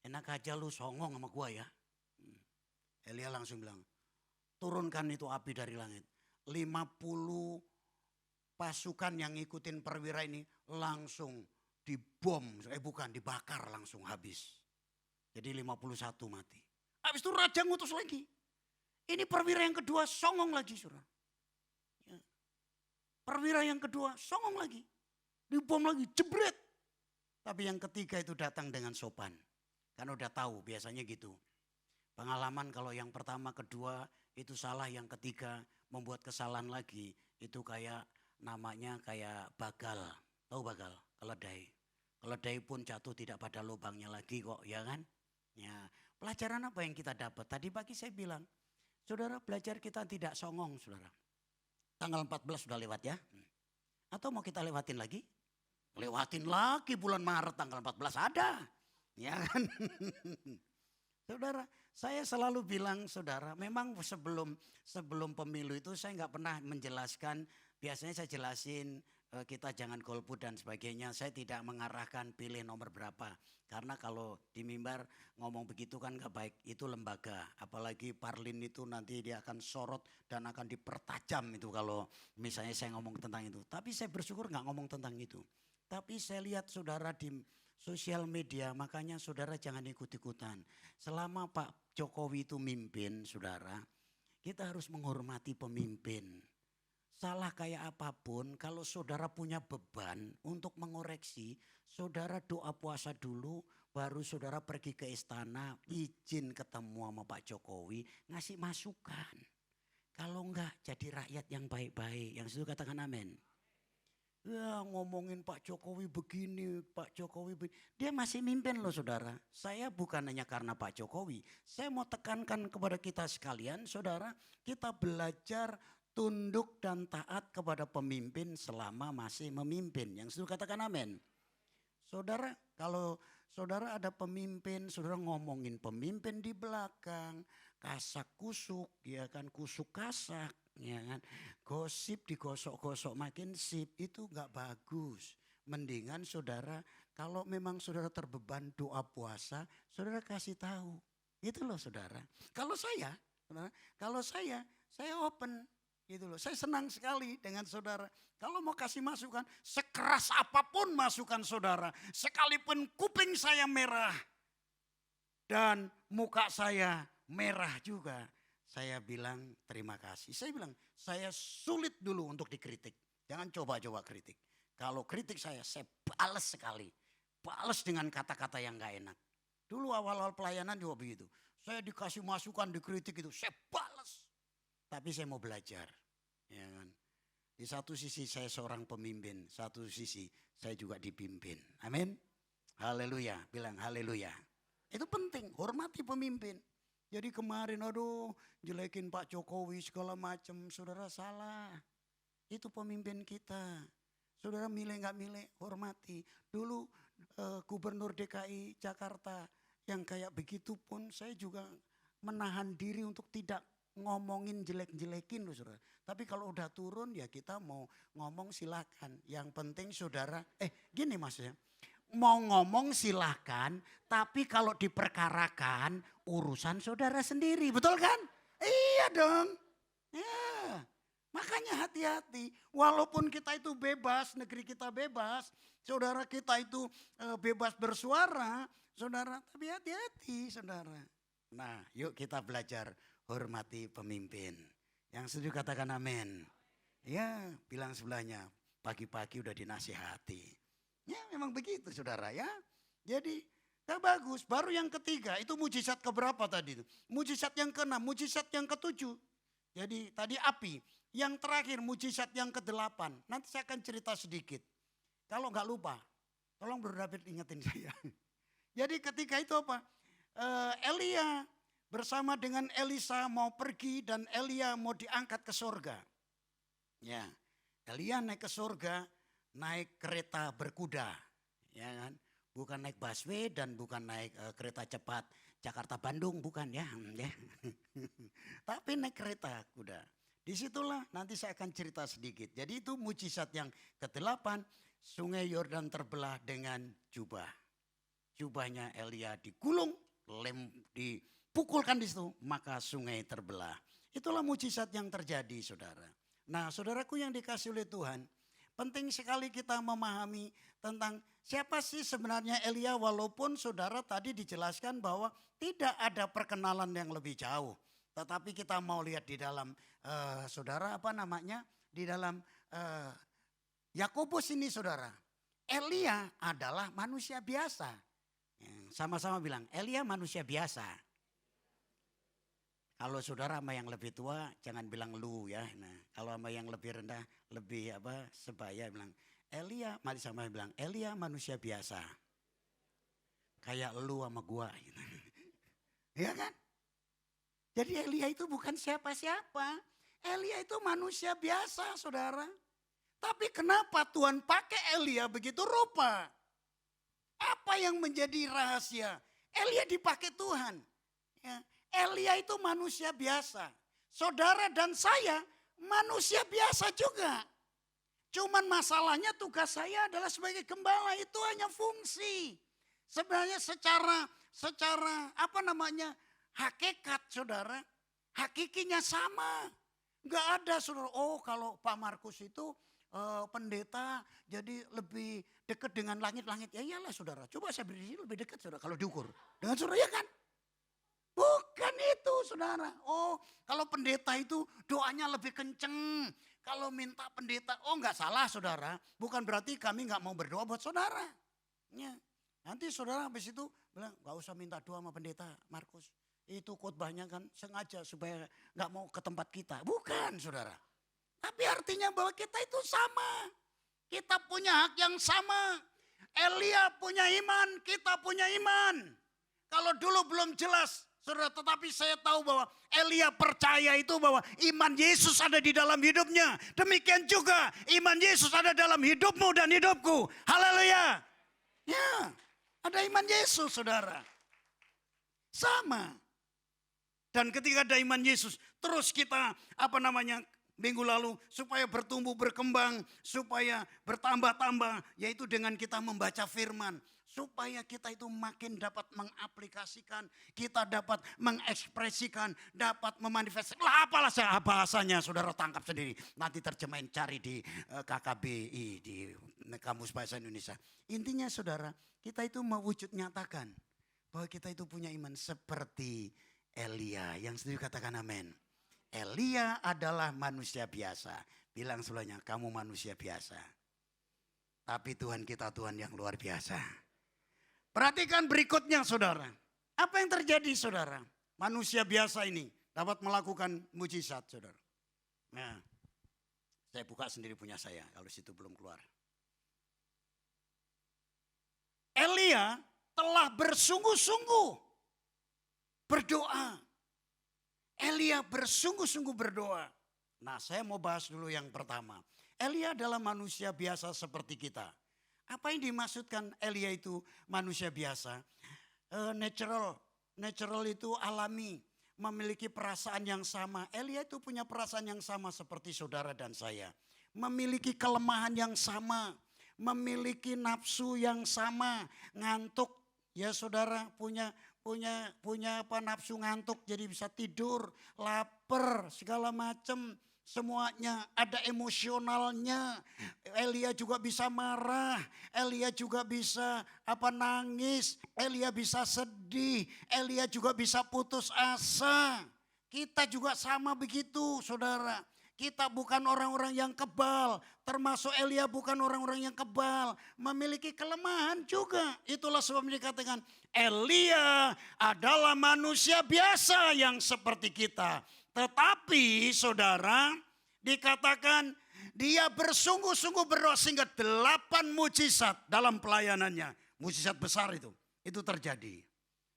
enak aja lu songong sama gua ya. Elia langsung bilang, turunkan itu api dari langit. 50 pasukan yang ngikutin perwira ini langsung dibom. Bukan, dibakar langsung habis. Jadi 51 mati. Habis itu raja ngutus lagi. Ini perwira yang kedua songong lagi, saudara. Ya. Perwira yang kedua songong lagi. Dibom lagi, jebret. Tapi yang ketiga itu datang dengan sopan. Karena udah tahu biasanya gitu. Pengalaman kalau yang pertama, kedua itu salah, yang ketiga membuat kesalahan lagi. Itu kayak namanya kayak bagal. Tahu bagal? Keledai. Keledai pun jatuh tidak pada lubangnya lagi kok, ya kan? Ya, pelajaran apa yang kita dapat? Tadi pagi saya bilang, saudara belajar kita tidak songong, saudara. Tanggal 14 sudah lewat ya. Atau mau kita lewatin lagi? Lewatin lagi bulan Maret tanggal 14 ada. Ya kan? Saudara, saya selalu bilang saudara, memang sebelum pemilu itu saya nggak pernah menjelaskan, biasanya saya jelasin kita jangan golput dan sebagainya. Saya tidak mengarahkan pilih nomor berapa. Karena kalau di mimbar ngomong begitu kan nggak baik, itu lembaga. Apalagi Parlin itu nanti dia akan sorot dan akan dipertajam itu kalau misalnya saya ngomong tentang itu. Tapi saya bersyukur nggak ngomong tentang itu. Tapi saya lihat saudara di sosial media, makanya saudara jangan ikut-ikutan. Selama Pak Jokowi itu mimpin, saudara, kita harus menghormati pemimpin. Salah kayak apapun, kalau saudara punya beban untuk mengoreksi, saudara doa puasa dulu, baru saudara pergi ke istana, izin ketemu sama Pak Jokowi, ngasih masukan. Kalau enggak, jadi rakyat yang baik-baik. Yang itu katakan amin. Ya ngomongin Pak Jokowi begini, Pak Jokowi begini. Dia masih mimpin loh saudara. Saya bukan hanya karena Pak Jokowi. Saya mau tekankan kepada kita sekalian saudara. Kita belajar tunduk dan taat kepada pemimpin selama masih memimpin. Yang sudah katakan amin. Saudara kalau saudara ada pemimpin, saudara ngomongin pemimpin di belakang. Kasak kusuk, ya kan kusuk kasak. Ya kan, gosip digosok-gosok makin sip itu nggak bagus. Mendingan saudara kalau memang saudara terbeban doa puasa, saudara kasih tahu. Itu loh saudara. Kalau saya open gitu loh. Saya senang sekali dengan saudara. Kalau mau kasih masukan, sekeras apapun masukan saudara, sekalipun kuping saya merah dan muka saya merah juga. Saya bilang terima kasih. Saya bilang saya sulit dulu untuk dikritik. Jangan coba-coba kritik. Kalau kritik saya balas sekali. Balas dengan kata-kata yang gak enak. Dulu awal-awal pelayanan juga begitu. Saya dikasih masukan, dikritik itu saya balas. Tapi saya mau belajar. Ya kan? Di satu sisi saya seorang pemimpin. Satu sisi saya juga dipimpin. Amin. Haleluya. Bilang haleluya. Itu penting. Hormati pemimpin. Jadi kemarin aduh jelekin Pak Jokowi segala macam, saudara salah. Itu pemimpin kita. Saudara milih gak milih, hormati. Dulu Gubernur DKI Jakarta yang kayak begitu pun saya juga menahan diri untuk tidak ngomongin jelek-jelekin loh saudara. Tapi kalau udah turun ya kita mau ngomong silakan. Yang penting saudara, gini maksudnya. Mau ngomong silahkan, tapi kalau diperkarakan urusan saudara sendiri, betul kan? Iya dong. Ya, makanya hati-hati. Walaupun kita itu bebas, negeri kita bebas, saudara kita itu bebas bersuara, saudara. Tapi hati-hati, saudara. Nah, yuk kita belajar hormati pemimpin. Yang setuju katakan amin. Ya, bilang sebelahnya, pagi-pagi udah dinasihati. Ya memang begitu saudara ya. Jadi gak bagus. Baru yang ketiga itu mujizat keberapa tadi itu? Mujizat yang ke-6, mujizat yang ke-7. Jadi tadi api. Yang terakhir mujizat yang ke-8. Nanti saya akan cerita sedikit. Kalau gak lupa, tolong Bro David ingetin saya. Jadi ketika itu apa? Elia bersama dengan Elisa mau pergi dan Elia mau diangkat ke sorga. Ya, Elia naik ke sorga. naik kereta berkuda, ya kan? Bukan naik busway dan bukan naik kereta cepat Jakarta Bandung, bukan ya. Ya. Tapi naik kereta kuda. Disitulah nanti saya akan cerita sedikit. Jadi itu mujizat yang ke-8, Sungai Yordan terbelah dengan jubah. Jubahnya Elia digulung, dipukulkan di situ, maka sungai terbelah. Itulah mujizat yang terjadi, saudara. Nah, saudaraku yang dikasih oleh Tuhan, penting sekali kita memahami tentang siapa sih sebenarnya Elia, walaupun saudara tadi dijelaskan bahwa tidak ada perkenalan yang lebih jauh. Tetapi kita mau lihat di dalam saudara di dalam Yakobus ini saudara. Elia adalah manusia biasa. Sama-sama bilang Elia manusia biasa. Kalau saudara sama yang lebih tua jangan bilang lu ya. Nah, kalau sama yang lebih rendah lebih sebaya bilang Elia, mari sama bilang Elia manusia biasa. Kayak lu sama gua gitu. Ya kan? Jadi Elia itu bukan siapa-siapa. Elia itu manusia biasa, saudara. Tapi kenapa Tuhan pakai Elia begitu rupa? Apa yang menjadi rahasia? Elia dipakai Tuhan. Ya. Elia itu manusia biasa. Saudara dan saya manusia biasa juga. Cuman masalahnya tugas saya adalah sebagai gembala itu hanya fungsi. Sebenarnya secara hakikat saudara, hakikinya sama. Enggak ada saudara, oh kalau Pak Markus itu pendeta jadi lebih dekat dengan langit-langit. Ya iyalah saudara, coba saya berdiri lebih dekat saudara kalau diukur. Dengan saudara ya kan? Bukan itu saudara. Oh kalau pendeta itu doanya lebih kenceng. Kalau minta pendeta, oh enggak salah saudara. Bukan berarti kami enggak mau berdoa buat saudara. Ya. Nanti saudara habis itu bilang enggak usah minta doa sama pendeta Markus. Itu khotbahnya kan sengaja supaya enggak mau ke tempat kita. Bukan saudara. Tapi artinya bahwa kita itu sama. Kita punya hak yang sama. Elia punya iman, kita punya iman. Kalau dulu belum jelas, saudara, tetapi saya tahu bahwa Elia percaya itu bahwa iman Yesus ada di dalam hidupnya. Demikian juga iman Yesus ada dalam hidupmu dan hidupku. Haleluya. Ya, ada iman Yesus saudara. Sama. Dan ketika ada iman Yesus, terus kita minggu lalu supaya bertumbuh berkembang, supaya bertambah-tambah, yaitu dengan kita membaca firman. Supaya kita itu makin dapat mengaplikasikan, kita dapat mengekspresikan, dapat memanifestasikan. Apalah bahasanya saudara tangkap sendiri. Nanti terjemahin cari di KKBI, di Kamus Bahasa Indonesia. Intinya saudara, kita itu mewujud nyatakan bahwa kita itu punya iman seperti Elia. Yang setuju katakan amin. Elia adalah manusia biasa. Bilang sebelahnya, kamu manusia biasa. Tapi Tuhan kita Tuhan yang luar biasa. Perhatikan berikutnya saudara. Apa yang terjadi saudara? Manusia biasa ini dapat melakukan mujizat saudara. Nah, saya buka sendiri punya saya kalau situ belum keluar. Elia telah bersungguh-sungguh berdoa. Elia bersungguh-sungguh berdoa. Nah, saya mau bahas dulu yang pertama. Elia adalah manusia biasa seperti kita. Apa yang dimaksudkan Elia itu manusia biasa? Natural itu alami, memiliki perasaan yang sama. Elia itu punya perasaan yang sama seperti saudara dan saya. Memiliki kelemahan yang sama, memiliki nafsu yang sama, ngantuk. Ya saudara punya nafsu ngantuk jadi bisa tidur, lapar, segala macam. Semuanya ada emosionalnya. Elia juga bisa marah. Elia juga bisa nangis. Elia bisa sedih. Elia juga bisa putus asa. Kita juga sama begitu saudara. Kita bukan orang-orang yang kebal. Termasuk Elia bukan orang-orang yang kebal. Memiliki kelemahan juga. Itulah sebab dikatakan Elia adalah manusia biasa yang seperti kita. Tetapi saudara dikatakan dia bersungguh-sungguh berdoa sehingga 8 mujizat dalam pelayanannya. Mujizat besar itu terjadi.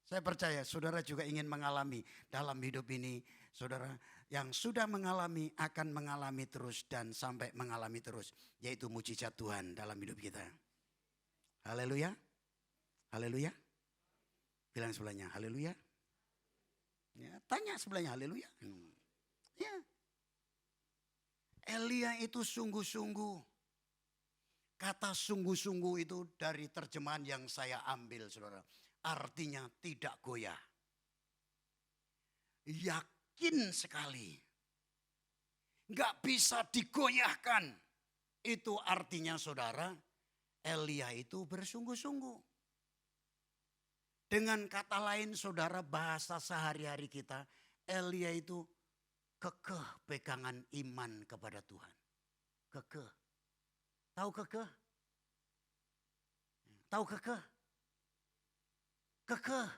Saya percaya saudara juga ingin mengalami dalam hidup ini. Saudara Yang sudah mengalami akan mengalami terus dan sampai mengalami terus. Yaitu mujizat Tuhan dalam hidup kita. Haleluya. Haleluya. Bilang sebelahnya haleluya. Ya, tanya sebelahnya haleluya. Ya. Elia itu sungguh-sungguh. Kata sungguh-sungguh itu dari terjemahan yang saya ambil saudara. Artinya tidak goyah. Yakin sekali. Gak bisa digoyahkan. Itu artinya saudara, Elia itu bersungguh-sungguh. Dengan kata lain saudara, bahasa sehari-hari kita, Elia itu kekeh pegangan iman kepada Tuhan. Kekeh. Tahu kekeh? Tahu kekeh? Kekeh.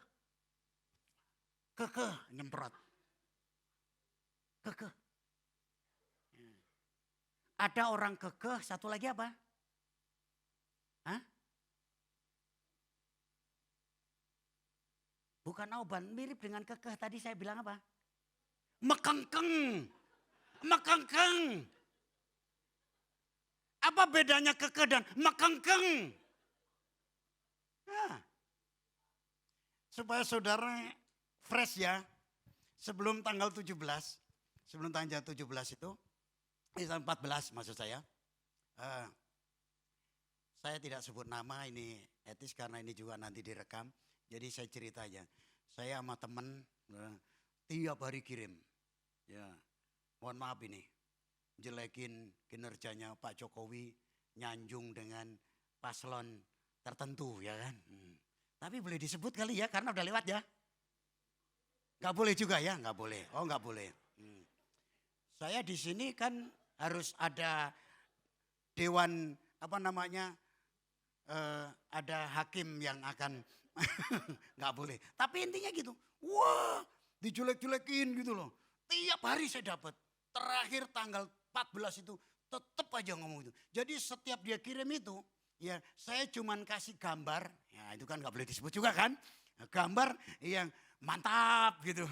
Kekeh, nyemprot. Kekeh. Ada orang kekeh, satu lagi apa? Hah? Bukan auban, mirip dengan kekeh. Tadi saya bilang apa? Mekengkeng. Mekengkeng. Apa bedanya kekeh dan mekengkeng? Nah, supaya saudara fresh ya. Sebelum tanggal 17. Sebelum tanggal 17 itu. 14 maksud saya. Saya tidak sebut nama, ini etis karena ini juga nanti direkam. Jadi saya cerita aja. Saya sama teman tiap hari kirim. Ya, mohon maaf ini. Jelekin kinerjanya Pak Jokowi, nyanjung dengan paslon tertentu ya kan. Tapi boleh disebut kali ya karena udah lewat ya. Gak boleh juga ya, gak boleh. Oh gak boleh. Saya di sini kan harus ada dewan apa namanya, ada hakim yang akan gak boleh. Tapi intinya gitu, wah dijelek-jelekin gitu loh. Tiap hari saya dapat. Terakhir tanggal 14 itu tetap aja ngomong itu. Jadi setiap dia kirim itu, ya saya cuman kasih gambar. Ya itu kan gak boleh disebut juga kan. Gambar yang mantap gitu.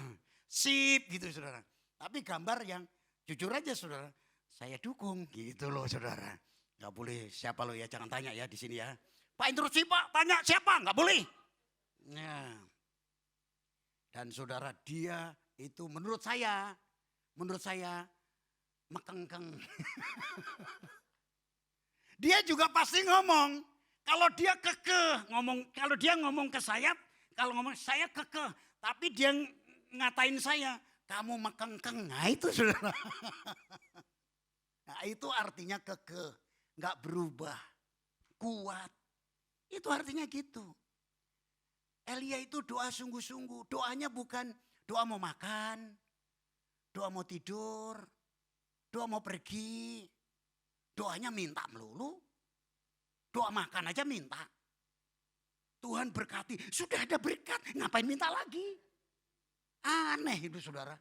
Sip gitu saudara. Tapi gambar yang jujur aja saudara. Saya dukung gitu loh saudara. Gak boleh siapa lo ya, jangan tanya ya di sini ya. Pak Intrusi Pak, tanya siapa? Gak boleh. Nah. Dan saudara dia itu menurut saya mekengkeng. Dia juga pasti ngomong. Kalau dia kekeh ngomong, kalau dia ngomong ke saya, kalau ngomong saya kekeh. Tapi dia ngatain saya, kamu mekengkeng. Nah itu saudara. Nah itu artinya kekeh. Gak berubah. Kuat. Itu artinya gitu. Elia itu doa sungguh-sungguh. Doanya bukan doa mau makan. Doa mau tidur. Doa mau pergi. Doanya minta melulu. Doa makan aja minta. Tuhan berkati. Sudah ada berkat. Ngapain minta lagi? Aneh itu saudara.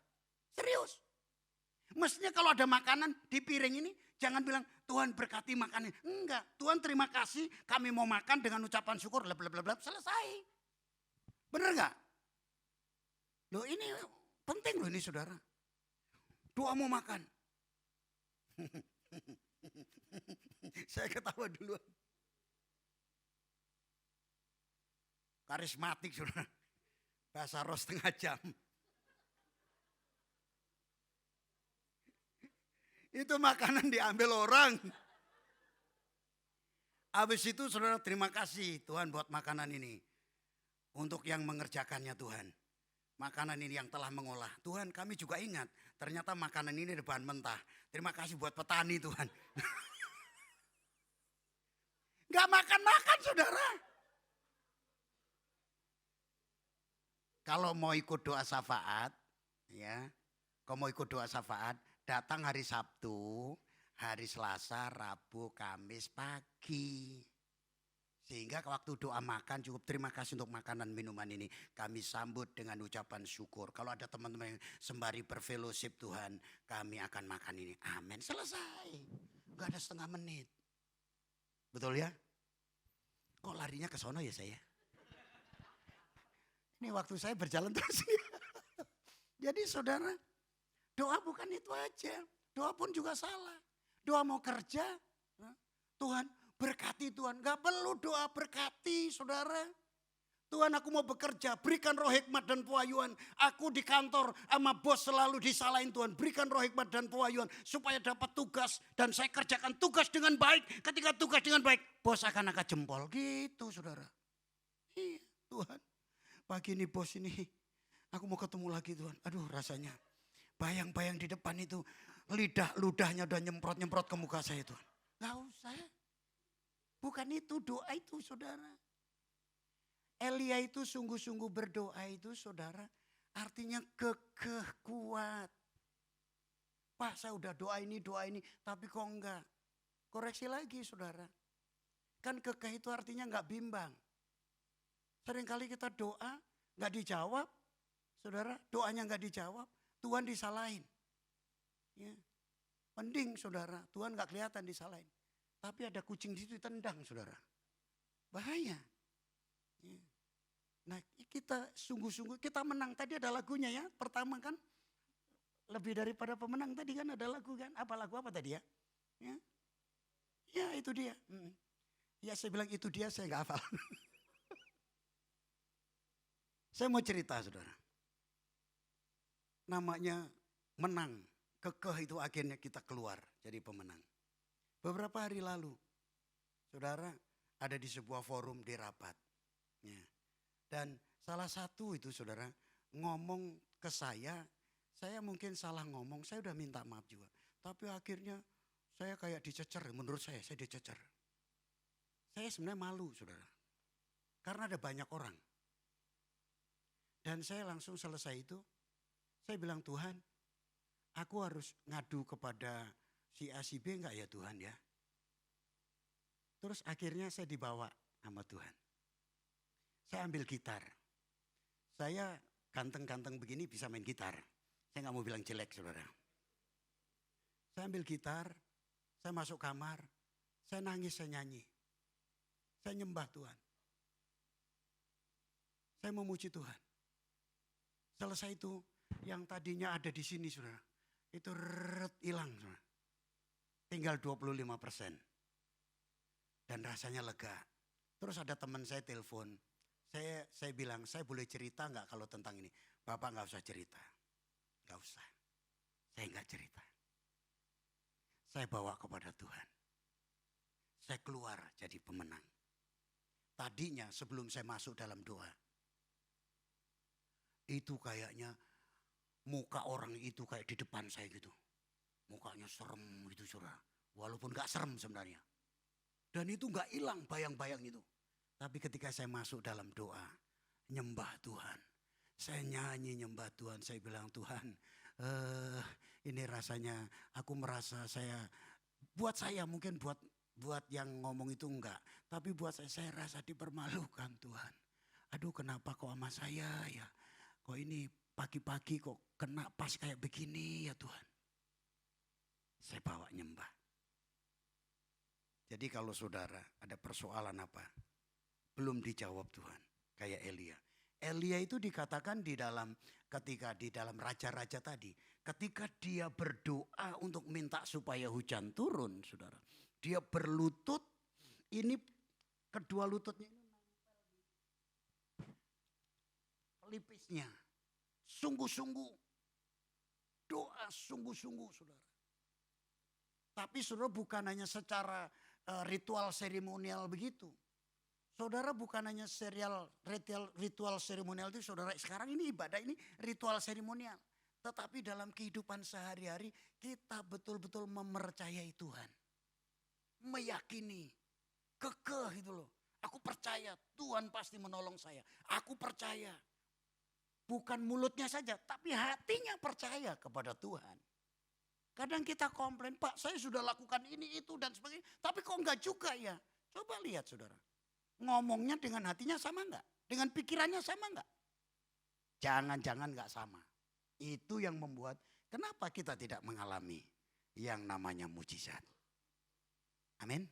Serius. Mestinya kalau ada makanan di piring ini. Jangan bilang Tuhan berkati makanan. Enggak. Tuhan terima kasih. Kami mau makan dengan ucapan syukur. Blablabla. Selesai. Bener gak? Loh ini penting loh ini saudara. Doa mau makan. Saya ketawa duluan. Karismatik saudara. Bahasa roh setengah jam. Itu makanan diambil orang. Habis itu saudara terima kasih Tuhan buat makanan ini. Untuk yang mengerjakannya Tuhan. Makanan ini yang telah mengolah. Tuhan kami juga ingat. Ternyata makanan ini ada bahan mentah. Terima kasih buat petani Tuhan. Gak makan-makan saudara. Kalau mau ikut doa syafaat. Ya. Kalau mau ikut doa syafaat. Datang hari Sabtu. Hari Selasa, Rabu, Kamis, pagi. Sehingga waktu doa makan cukup terima kasih untuk makanan minuman ini. Kami sambut dengan ucapan syukur. Kalau ada teman-teman yang sembari berfellowship Tuhan. Kami akan makan ini. Amin. Selesai. Gak ada setengah menit. Betul ya? Kok larinya ke sono ya saya? Ini waktu saya berjalan terus. Jadi saudara. Doa bukan itu aja. Doa pun juga salah. Doa mau kerja, Tuhan berkati Tuhan. Gak perlu doa berkati saudara. Tuhan aku mau bekerja, berikan roh hikmat dan pewahyuan. Aku di kantor sama bos selalu disalahin Tuhan. Berikan roh hikmat dan pewahyuan supaya dapat tugas. Dan saya kerjakan tugas dengan baik. Ketika tugas dengan baik, bos akan angkat jempol. Gitu saudara. Iya Tuhan, pagi ini bos ini aku mau ketemu lagi Tuhan. Aduh rasanya bayang-bayang di depan itu ludahnya udah nyemprot-nyemprot ke muka saya Tuhan. Gak usah. Bukan itu doa itu saudara. Elia itu sungguh-sungguh berdoa itu saudara. Artinya kekeh kuat. Pak saya udah doa ini tapi kok enggak. Koreksi lagi saudara. Kan kekeh itu artinya enggak bimbang. Seringkali kita doa enggak dijawab. Saudara doanya enggak dijawab. Tuhan disalahin. Ya. Mending saudara Tuhan enggak kelihatan disalahin. Tapi ada kucing di situ tendang saudara. Bahaya. Ya. Nah kita sungguh-sungguh kita menang. Tadi ada lagunya ya. Pertama kan lebih daripada pemenang tadi kan ada lagu kan. Apa lagu apa tadi ya? Ya itu dia. Ya saya bilang itu dia saya gak hafal. Saya mau cerita saudara. Namanya menang. Kekeh itu akhirnya kita keluar jadi pemenang. Beberapa hari lalu saudara ada di sebuah forum di Rapat. Ya. Dan salah satu itu saudara ngomong ke saya mungkin salah ngomong, saya udah minta maaf juga. Tapi akhirnya saya kayak dicecer, menurut saya dicecer. Saya sebenarnya malu saudara, karena ada banyak orang. Dan saya langsung selesai itu, saya bilang Tuhan, aku harus ngadu kepada si A si B enggak ya Tuhan ya. Terus akhirnya saya dibawa sama Tuhan. Saya ambil gitar. Saya ganteng-ganteng begini bisa main gitar. Saya gak mau bilang jelek saudara. Saya ambil gitar, saya masuk kamar, saya nangis, saya nyanyi. Saya nyembah Tuhan. Saya memuji Tuhan. Selesai itu yang tadinya ada di sini saudara. Itu hilang saudara. Tinggal 25%. Dan rasanya lega. Terus ada teman saya telepon. Saya bilang, saya boleh cerita enggak kalau tentang ini? Bapak enggak usah cerita. Enggak usah. Saya enggak cerita. Saya bawa kepada Tuhan. Saya keluar jadi pemenang. Tadinya sebelum saya masuk dalam doa. Itu kayaknya muka orang itu kayak di depan saya gitu. Mukanya serem gitu saudara. Walaupun enggak serem sebenarnya. Dan itu enggak hilang bayang-bayang itu. Tapi ketika saya masuk dalam doa, nyembah Tuhan. Saya nyanyi nyembah Tuhan, saya bilang Tuhan, ini rasanya aku merasa buat saya mungkin buat yang ngomong itu enggak. Tapi buat saya rasa dipermalukan Tuhan. Aduh kenapa kok sama saya ya, kok ini pagi-pagi kok kena pas kayak begini ya Tuhan. Saya bawa nyembah. Jadi kalau saudara ada persoalan apa? Belum dijawab Tuhan, kayak Elia. Elia itu dikatakan ketika di dalam raja-raja tadi. Ketika dia berdoa untuk minta supaya hujan turun saudara. Dia berlutut, ini kedua lututnya ini pelipisnya. Sungguh-sungguh, doa sungguh-sungguh saudara. Tapi saudara bukan hanya secara ritual seremonial begitu. Saudara bukan hanya ritual seremonial itu saudara. Sekarang ini ibadah ini ritual seremonial. Tetapi dalam kehidupan sehari-hari kita betul-betul mempercayai Tuhan. Meyakini. Kekeh itu loh. Aku percaya Tuhan pasti menolong saya. Aku percaya. Bukan mulutnya saja tapi hatinya percaya kepada Tuhan. Kadang kita komplain, Pak saya sudah lakukan ini itu dan sebagainya. Tapi kok enggak juga ya. Coba lihat saudara. Ngomongnya dengan hatinya sama enggak? Dengan pikirannya sama enggak? Jangan-jangan enggak sama. Itu yang membuat kenapa kita tidak mengalami yang namanya mujizat. Amin.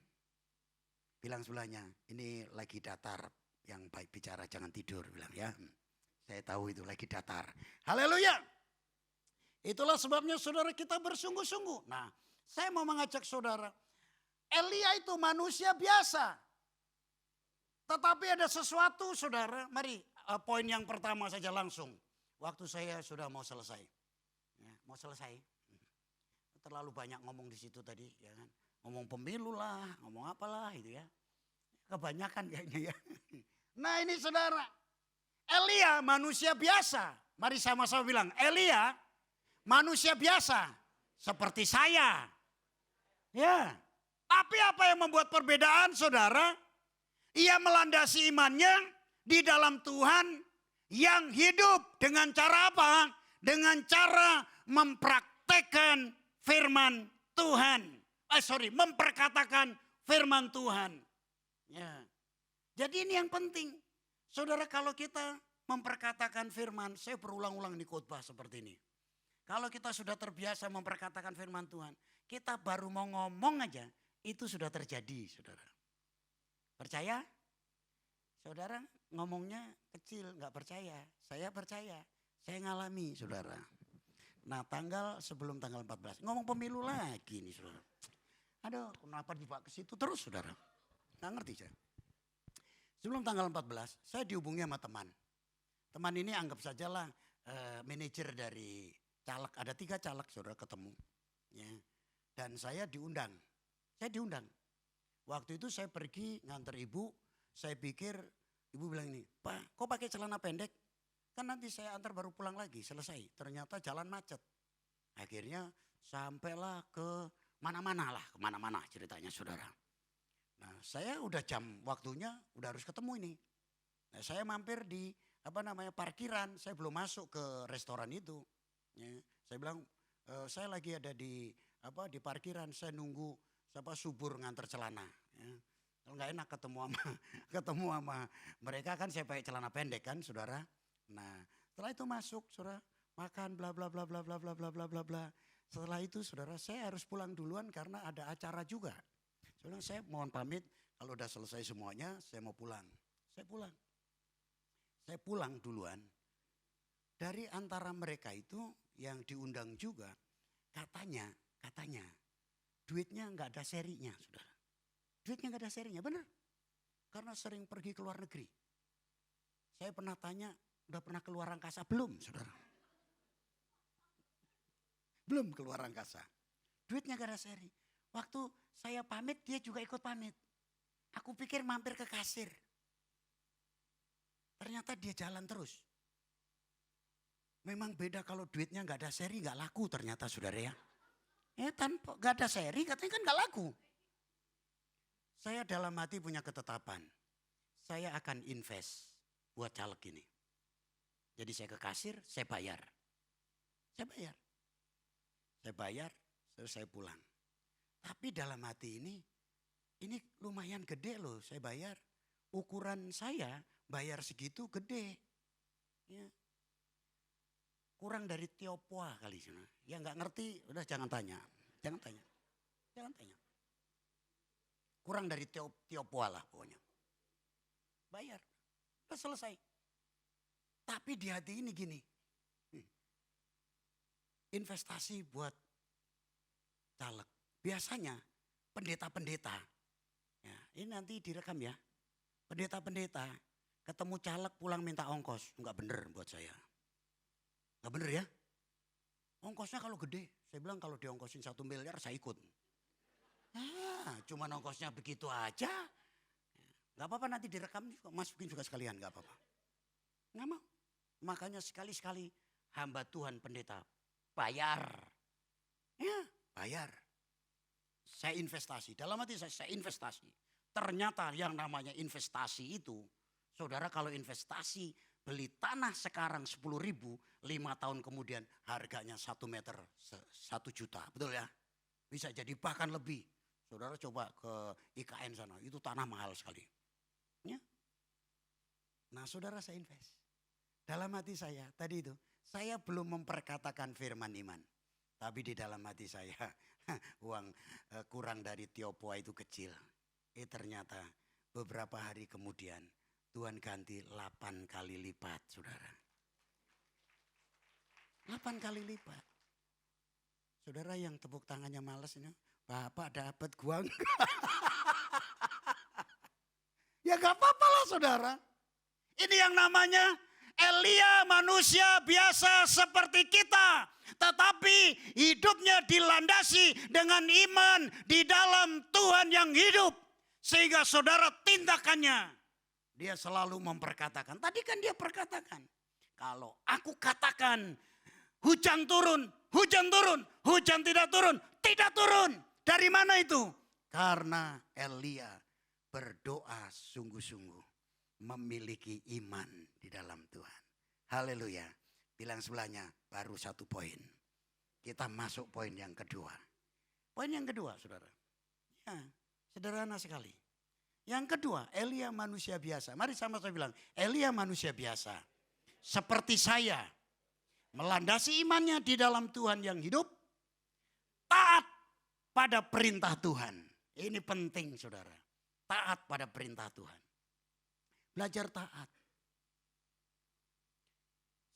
Bilang sebelahnya, ini lagi datar. Yang baik bicara jangan tidur bilang ya. Saya tahu itu lagi datar. Haleluya. Itulah sebabnya saudara kita bersungguh-sungguh. Nah, saya mau mengajak saudara, Elia itu manusia biasa. Tetapi ada sesuatu saudara, mari poin yang pertama saja langsung. Waktu saya sudah mau selesai. Ya, mau selesai. Terlalu banyak ngomong di situ tadi, ya kan. Ngomong pemilu lah, ngomong apalah itu ya. Kebanyakan kayaknya ya. Nah ini saudara, Elia manusia biasa. Mari sama-sama bilang, Elia manusia biasa. Seperti saya. Ya. Tapi apa yang membuat perbedaan saudara? Ia melandasi imannya di dalam Tuhan yang hidup dengan cara apa? Dengan cara mempraktekkan firman Tuhan. Memperkatakan firman Tuhan. Ya. Jadi ini yang penting. Saudara kalau kita memperkatakan firman, saya berulang-ulang di khotbah seperti ini. Kalau kita sudah terbiasa memperkatakan firman Tuhan, kita baru mau ngomong aja, itu sudah terjadi saudara. Percaya? Saudara ngomongnya kecil, nggak percaya. Saya percaya, saya ngalami saudara. Nah sebelum tanggal 14, ngomong pemilu lagi nih saudara. Aduh kenapa dibawa ke situ terus saudara. Nggak ngerti saya. Sebelum tanggal 14, saya dihubungi sama teman. Teman ini anggap sajalah manajer dari caleg. Ada 3 caleg saudara ketemu. Ya. Dan saya diundang. Waktu itu saya pergi nganter ibu, saya pikir ibu bilang ini, Pak kok pakai celana pendek? Kan nanti saya antar baru pulang lagi, selesai. Ternyata jalan macet. Akhirnya sampailah ke mana-mana kemana-mana ceritanya saudara. Nah saya udah jam waktunya, udah harus ketemu ini. Nah, saya mampir di parkiran, saya belum masuk ke restoran itu. Ya, saya bilang saya lagi ada di parkiran, saya nunggu subur nganter celana. Ya. Kalau nggak enak ketemu sama mereka kan saya pakai celana pendek kan saudara. Nah setelah itu masuk saudara makan bla bla bla bla bla bla bla bla bla bla. Setelah itu saudara saya harus pulang duluan karena ada acara juga. Saudara saya mohon pamit kalau udah selesai semuanya saya mau pulang. Saya pulang duluan. Dari antara mereka itu yang diundang juga katanya duitnya nggak ada serinya saudara. Duitnya nggak ada serinya, benar. Karena sering pergi ke luar negeri. Saya pernah tanya, udah pernah keluar angkasa? Belum, saudara. Belum keluar angkasa. Duitnya nggak ada seri. Waktu saya pamit, dia juga ikut pamit. Aku pikir mampir ke kasir. Ternyata dia jalan terus. Memang beda kalau duitnya nggak ada seri, nggak laku ternyata saudara ya. Tanpa nggak ada seri, katanya kan nggak laku. Saya dalam hati punya ketetapan, saya akan invest buat caleg ini. Jadi saya ke kasir, saya bayar. Terus saya pulang. Tapi dalam hati ini lumayan gede loh saya bayar. Ukuran saya bayar segitu gede. Ya. Kurang dari Tionghoa kali. Yang nggak ngerti udah jangan tanya. Kurang dari Tionghoa lah pokoknya. Bayar. Udah selesai. Tapi di hati ini gini. Investasi buat caleg. Biasanya pendeta-pendeta. Ya, ini nanti direkam ya. Pendeta-pendeta ketemu caleg pulang minta ongkos. Enggak bener buat saya. Enggak bener ya. Ongkosnya kalau gede. Saya bilang kalau diongkosin 1 miliar saya ikut. Cuma ongkosnya begitu aja. Gak apa-apa nanti direkam juga, masukin juga sekalian gak apa-apa. Gak mau. Makanya sekali-sekali hamba Tuhan pendeta bayar. Ya bayar. Saya investasi, dalam hati saya investasi. Ternyata yang namanya investasi itu, saudara kalau investasi beli tanah sekarang 10.000, 5 tahun kemudian harganya 1 meter 1 juta. Betul ya? Bisa jadi bahkan lebih. Saudara coba ke IKN sana, itu tanah mahal sekali. Ya. Nah saudara saya invest. Dalam hati saya tadi itu, saya belum memperkatakan firman iman. Tapi di dalam hati saya, uang kurang dari Tionghoa itu kecil. Ternyata beberapa hari kemudian Tuhan ganti 8 kali lipat saudara. 8 kali lipat. Saudara yang tepuk tangannya males ini, Bapak dapat gua enggak? Ya gak apa-apa lah saudara. Ini yang namanya Elia manusia biasa seperti kita. Tetapi hidupnya dilandasi dengan iman di dalam Tuhan yang hidup. Sehingga saudara tindakannya. Dia selalu memperkatakan. Tadi kan dia perkatakan. Kalau aku katakan hujan turun, hujan turun, hujan tidak turun, tidak turun. Dari mana itu? Karena Elia berdoa sungguh-sungguh. Memiliki iman di dalam Tuhan. Haleluya. Bilang sebelahnya baru satu poin. Kita masuk poin yang kedua. Poin yang kedua saudara. Ya, sederhana sekali. Yang kedua, Elia manusia biasa. Mari sama saya bilang, Elia manusia biasa. Seperti saya. Melandasi imannya di dalam Tuhan yang hidup. Taat pada perintah Tuhan. Ini penting saudara. Taat pada perintah Tuhan. Belajar taat.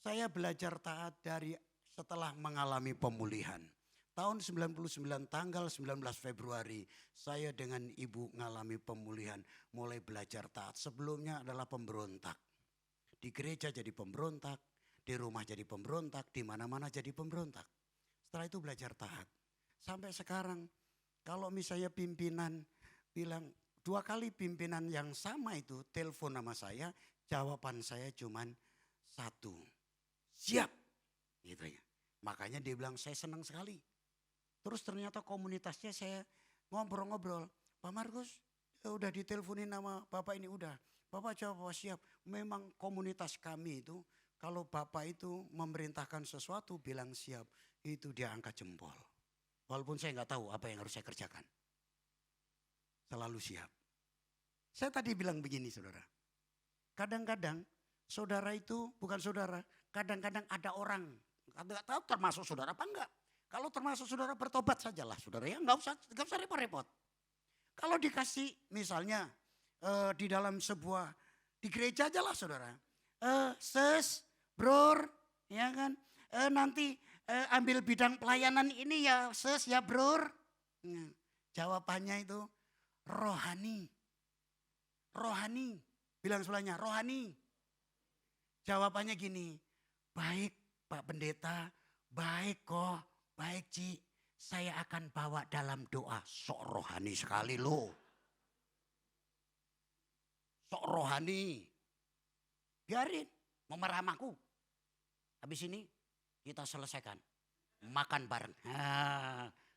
Saya belajar taat dari setelah mengalami pemulihan. Tahun 99 tanggal 19 Februari saya dengan ibu mengalami pemulihan. Mulai belajar taat. Sebelumnya adalah pemberontak. Di gereja jadi pemberontak. Di rumah jadi pemberontak. Di mana-mana jadi pemberontak. Setelah itu belajar taat. Sampai sekarang kalau misalnya pimpinan bilang 2 kali pimpinan yang sama itu telepon sama saya. Jawaban saya cuman 1. Siap. Gitu ya. Makanya dia bilang saya senang sekali. Terus ternyata komunitasnya saya ngobrol-ngobrol. Pak Markus udah diteleponin sama Bapak ini udah. Bapak jawab siap. Memang komunitas kami itu kalau Bapak itu memerintahkan sesuatu bilang siap. Itu dia angkat jempol. Walaupun saya nggak tahu apa yang harus saya kerjakan. Selalu siap. Saya tadi bilang begini saudara. Kadang-kadang saudara itu bukan saudara. Kadang-kadang ada orang. Nggak tahu termasuk saudara apa enggak. Kalau termasuk saudara bertobat sajalah saudara ya. Nggak usah repot-repot. Kalau dikasih misalnya di dalam sebuah, di gereja aja lah saudara. Sis, bror, ya kan. Nanti ambil bidang pelayanan ini ya sis ya bror. Jawabannya itu rohani. Rohani. Bilang sebelahnya rohani. Jawabannya gini. Baik Pak Pendeta. Baik kok. Baik Ci. Saya akan bawa dalam doa. Sok rohani sekali loh. Sok rohani. Biarin. Memerah aku. Habis ini kita selesaikan. Makan bareng.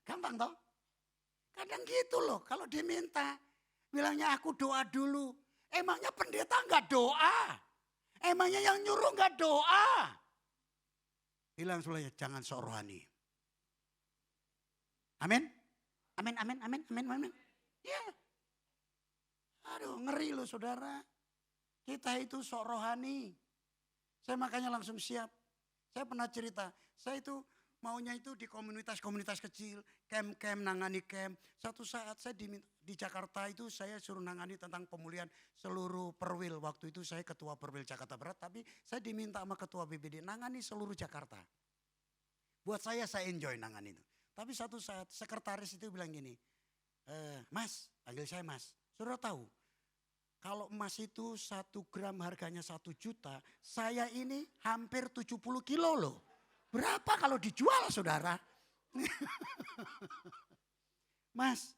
Gampang toh. Kadang gitu loh. Kalau diminta. Bilangnya aku doa dulu. Emangnya pendeta enggak doa? Emangnya yang nyuruh enggak doa? Bilang sebelahnya jangan sok rohani. Amin. Amin, amin, amin, amin, amin. Ya. Aduh ngeri loh saudara. Kita itu sok rohani. Saya makanya langsung siap. Saya pernah cerita. Saya itu maunya itu di komunitas-komunitas kecil. Camp-camp, nangani camp. Satu saat saya di Jakarta itu saya suruh nangani tentang pemulihan seluruh perwil. Waktu itu saya ketua perwil Jakarta Barat. Tapi saya diminta sama ketua BBD nangani seluruh Jakarta. Buat saya enjoy nangani itu. Tapi satu saat sekretaris itu bilang gini. Mas, panggil saya Mas. Saudara tahu. Kalau emas itu 1 gram harganya 1 juta. Saya ini hampir 70 kilo loh. Berapa kalau dijual saudara? Mas,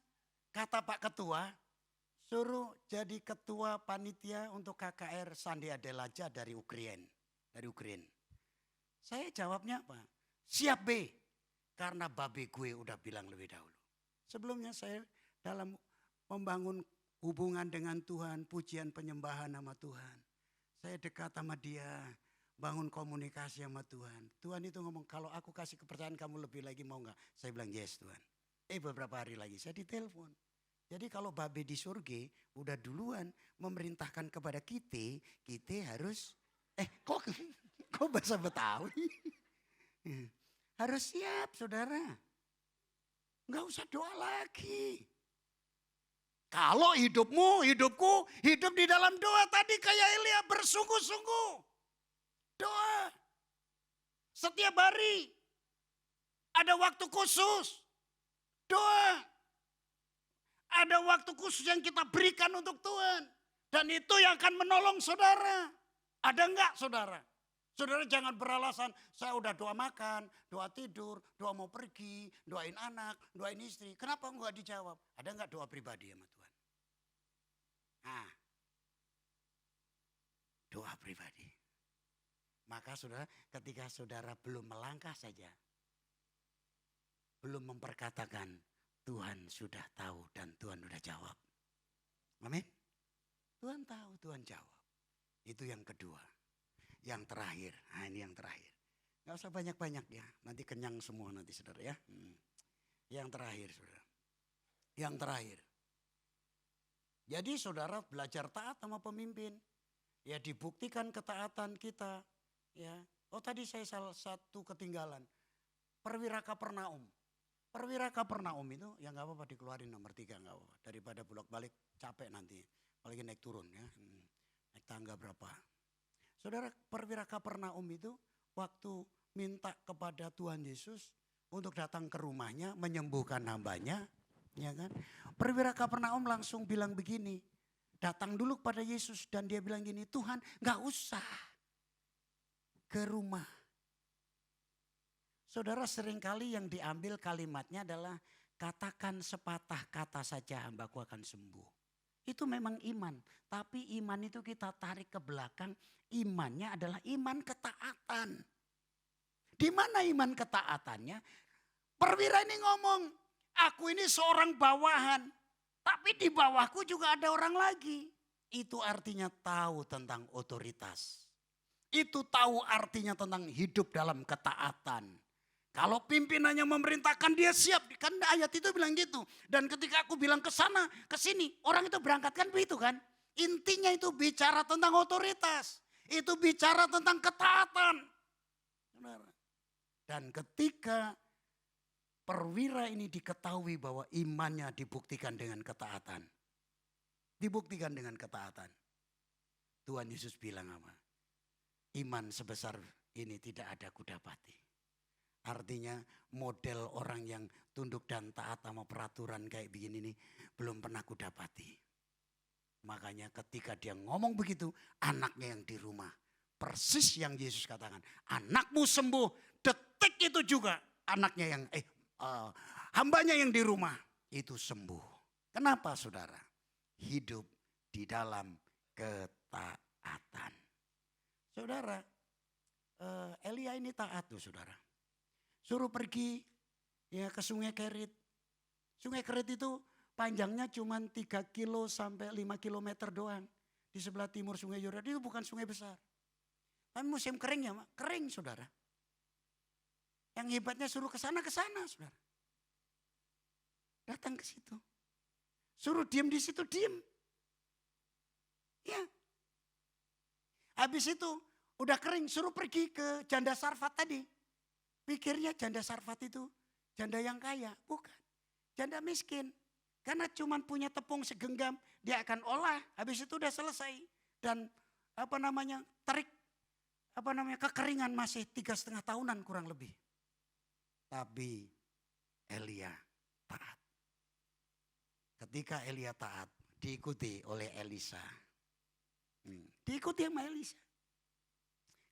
kata Pak Ketua, suruh jadi ketua panitia untuk KKR Sandia Delaja dari Ukraina. Saya jawabnya apa? Siap B. Karena babe gue udah bilang lebih dahulu. Sebelumnya saya dalam membangun hubungan dengan Tuhan, pujian penyembahan sama Tuhan. Saya dekat sama dia. Bangun komunikasi sama Tuhan. Tuhan itu ngomong, kalau aku kasih kepercayaan kamu lebih lagi mau gak? Saya bilang yes Tuhan. Beberapa hari lagi saya ditelepon. Jadi kalau babe di surga udah duluan memerintahkan kepada kita harus, kok bahasa Betawi? Harus siap saudara. Gak usah doa lagi. Kalau hidupku hidup di dalam doa tadi kayak Elia bersungguh-sungguh. Doa. Setiap hari. Ada waktu khusus. Doa. Ada waktu khusus yang kita berikan untuk Tuhan. Dan itu yang akan menolong saudara. Ada enggak saudara? Saudara jangan beralasan, saya udah doa makan, doa tidur, doa mau pergi, doain anak, doain istri. Kenapa enggak dijawab? Ada enggak doa pribadi sama Tuhan? Nah, doa pribadi. Maka saudara, ketika saudara belum melangkah saja, belum memperkatakan, Tuhan sudah tahu dan Tuhan sudah jawab. Amin. Tuhan tahu, Tuhan jawab. Itu yang kedua. Yang terakhir, nah ini yang terakhir. Gak usah banyak-banyak ya, nanti kenyang semua nanti saudara ya. Yang terakhir saudara. Yang terakhir. Jadi saudara belajar taat sama pemimpin. Ya dibuktikan ketaatan kita. Ya. Oh tadi saya salah satu ketinggalan. Perwira Kapernaum. Perwira Kapernaum itu ya gak apa-apa dikeluarin nomor 3 gak apa-apa. Daripada bolak-balik capek nanti. Apalagi naik turun ya. Naik tangga berapa. Saudara, perwira Kapernaum itu waktu minta kepada Tuhan Yesus untuk datang ke rumahnya menyembuhkan hambanya, ya kan? Perwira Kapernaum langsung bilang begini, datang dulu kepada Yesus dan dia bilang gini, Tuhan gak usah ke rumah. Saudara, seringkali yang diambil kalimatnya adalah katakan sepatah kata saja hambaku akan sembuh. Itu memang iman, tapi iman itu kita tarik ke belakang, imannya adalah iman ketaatan. Di mana iman ketaatannya? Perwira ini ngomong, aku ini seorang bawahan, tapi di bawahku juga ada orang lagi. Itu artinya tahu tentang otoritas. Itu tahu artinya tentang hidup dalam ketaatan. Kalau pimpinannya memerintahkan dia siap. Kan ayat itu bilang gitu. Dan ketika aku bilang ke sana, ke sini. Orang itu berangkat kan begitu kan. Intinya itu bicara tentang otoritas. Itu bicara tentang ketaatan. Dan ketika perwira ini diketahui bahwa imannya dibuktikan dengan ketaatan. Dibuktikan dengan ketaatan. Tuhan Yesus bilang apa? Iman sebesar ini tidak ada kudapati. Artinya model orang yang tunduk dan taat sama peraturan kayak begini nih belum pernah kudapati. Makanya ketika dia ngomong begitu, anaknya yang di rumah. Persis yang Yesus katakan, anakmu sembuh, detik itu juga anaknya yang hambanya yang di rumah itu sembuh. Kenapa saudara? Hidup di dalam ketaatan. Saudara, Elia ini taat tuh saudara. Suruh pergi ya ke Sungai Kerit. Sungai Kerit itu panjangnya cuma 3 kilo sampai 5 kilometer doang. Di sebelah timur Sungai Yordan itu bukan sungai besar. Tapi musim keringnya kering saudara. Yang hebatnya suruh ke sana saudara. Datang ke situ. Suruh diem di situ diem. Ya. Habis itu udah kering suruh pergi ke Janda Sarfat tadi. Pikirnya janda Sarfat itu janda yang kaya, bukan. Janda miskin. Karena cuma punya tepung segenggam, dia akan olah, habis itu udah selesai. Dan kekeringan masih 3,5 tahunan kurang lebih. Tapi Elia taat. Ketika Elia taat, diikuti oleh Elisa. Diikuti sama Elisa.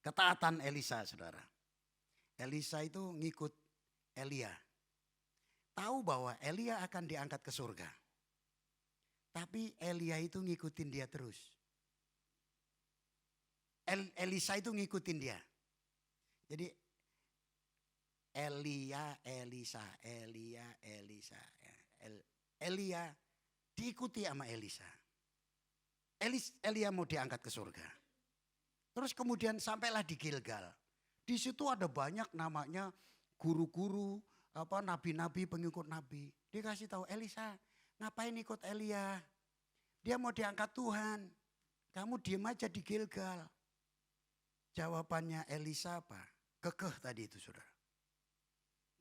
Ketaatan Elisa saudara. Elisa itu ngikut Elia. Tahu bahwa Elia akan diangkat ke surga. Tapi Elia itu ngikutin dia terus. Elisa itu ngikutin dia. Jadi Elisa. Elia diikuti sama Elisa. Elia mau diangkat ke surga. Terus kemudian sampailah di Gilgal. Di situ ada banyak namanya guru-guru, nabi-nabi, pengikut nabi. Dia kasih tahu Elisa, ngapain ikut Elia? Dia mau diangkat Tuhan. Kamu diem aja di Gilgal. Jawabannya Elisa apa? Kekeh tadi itu saudara.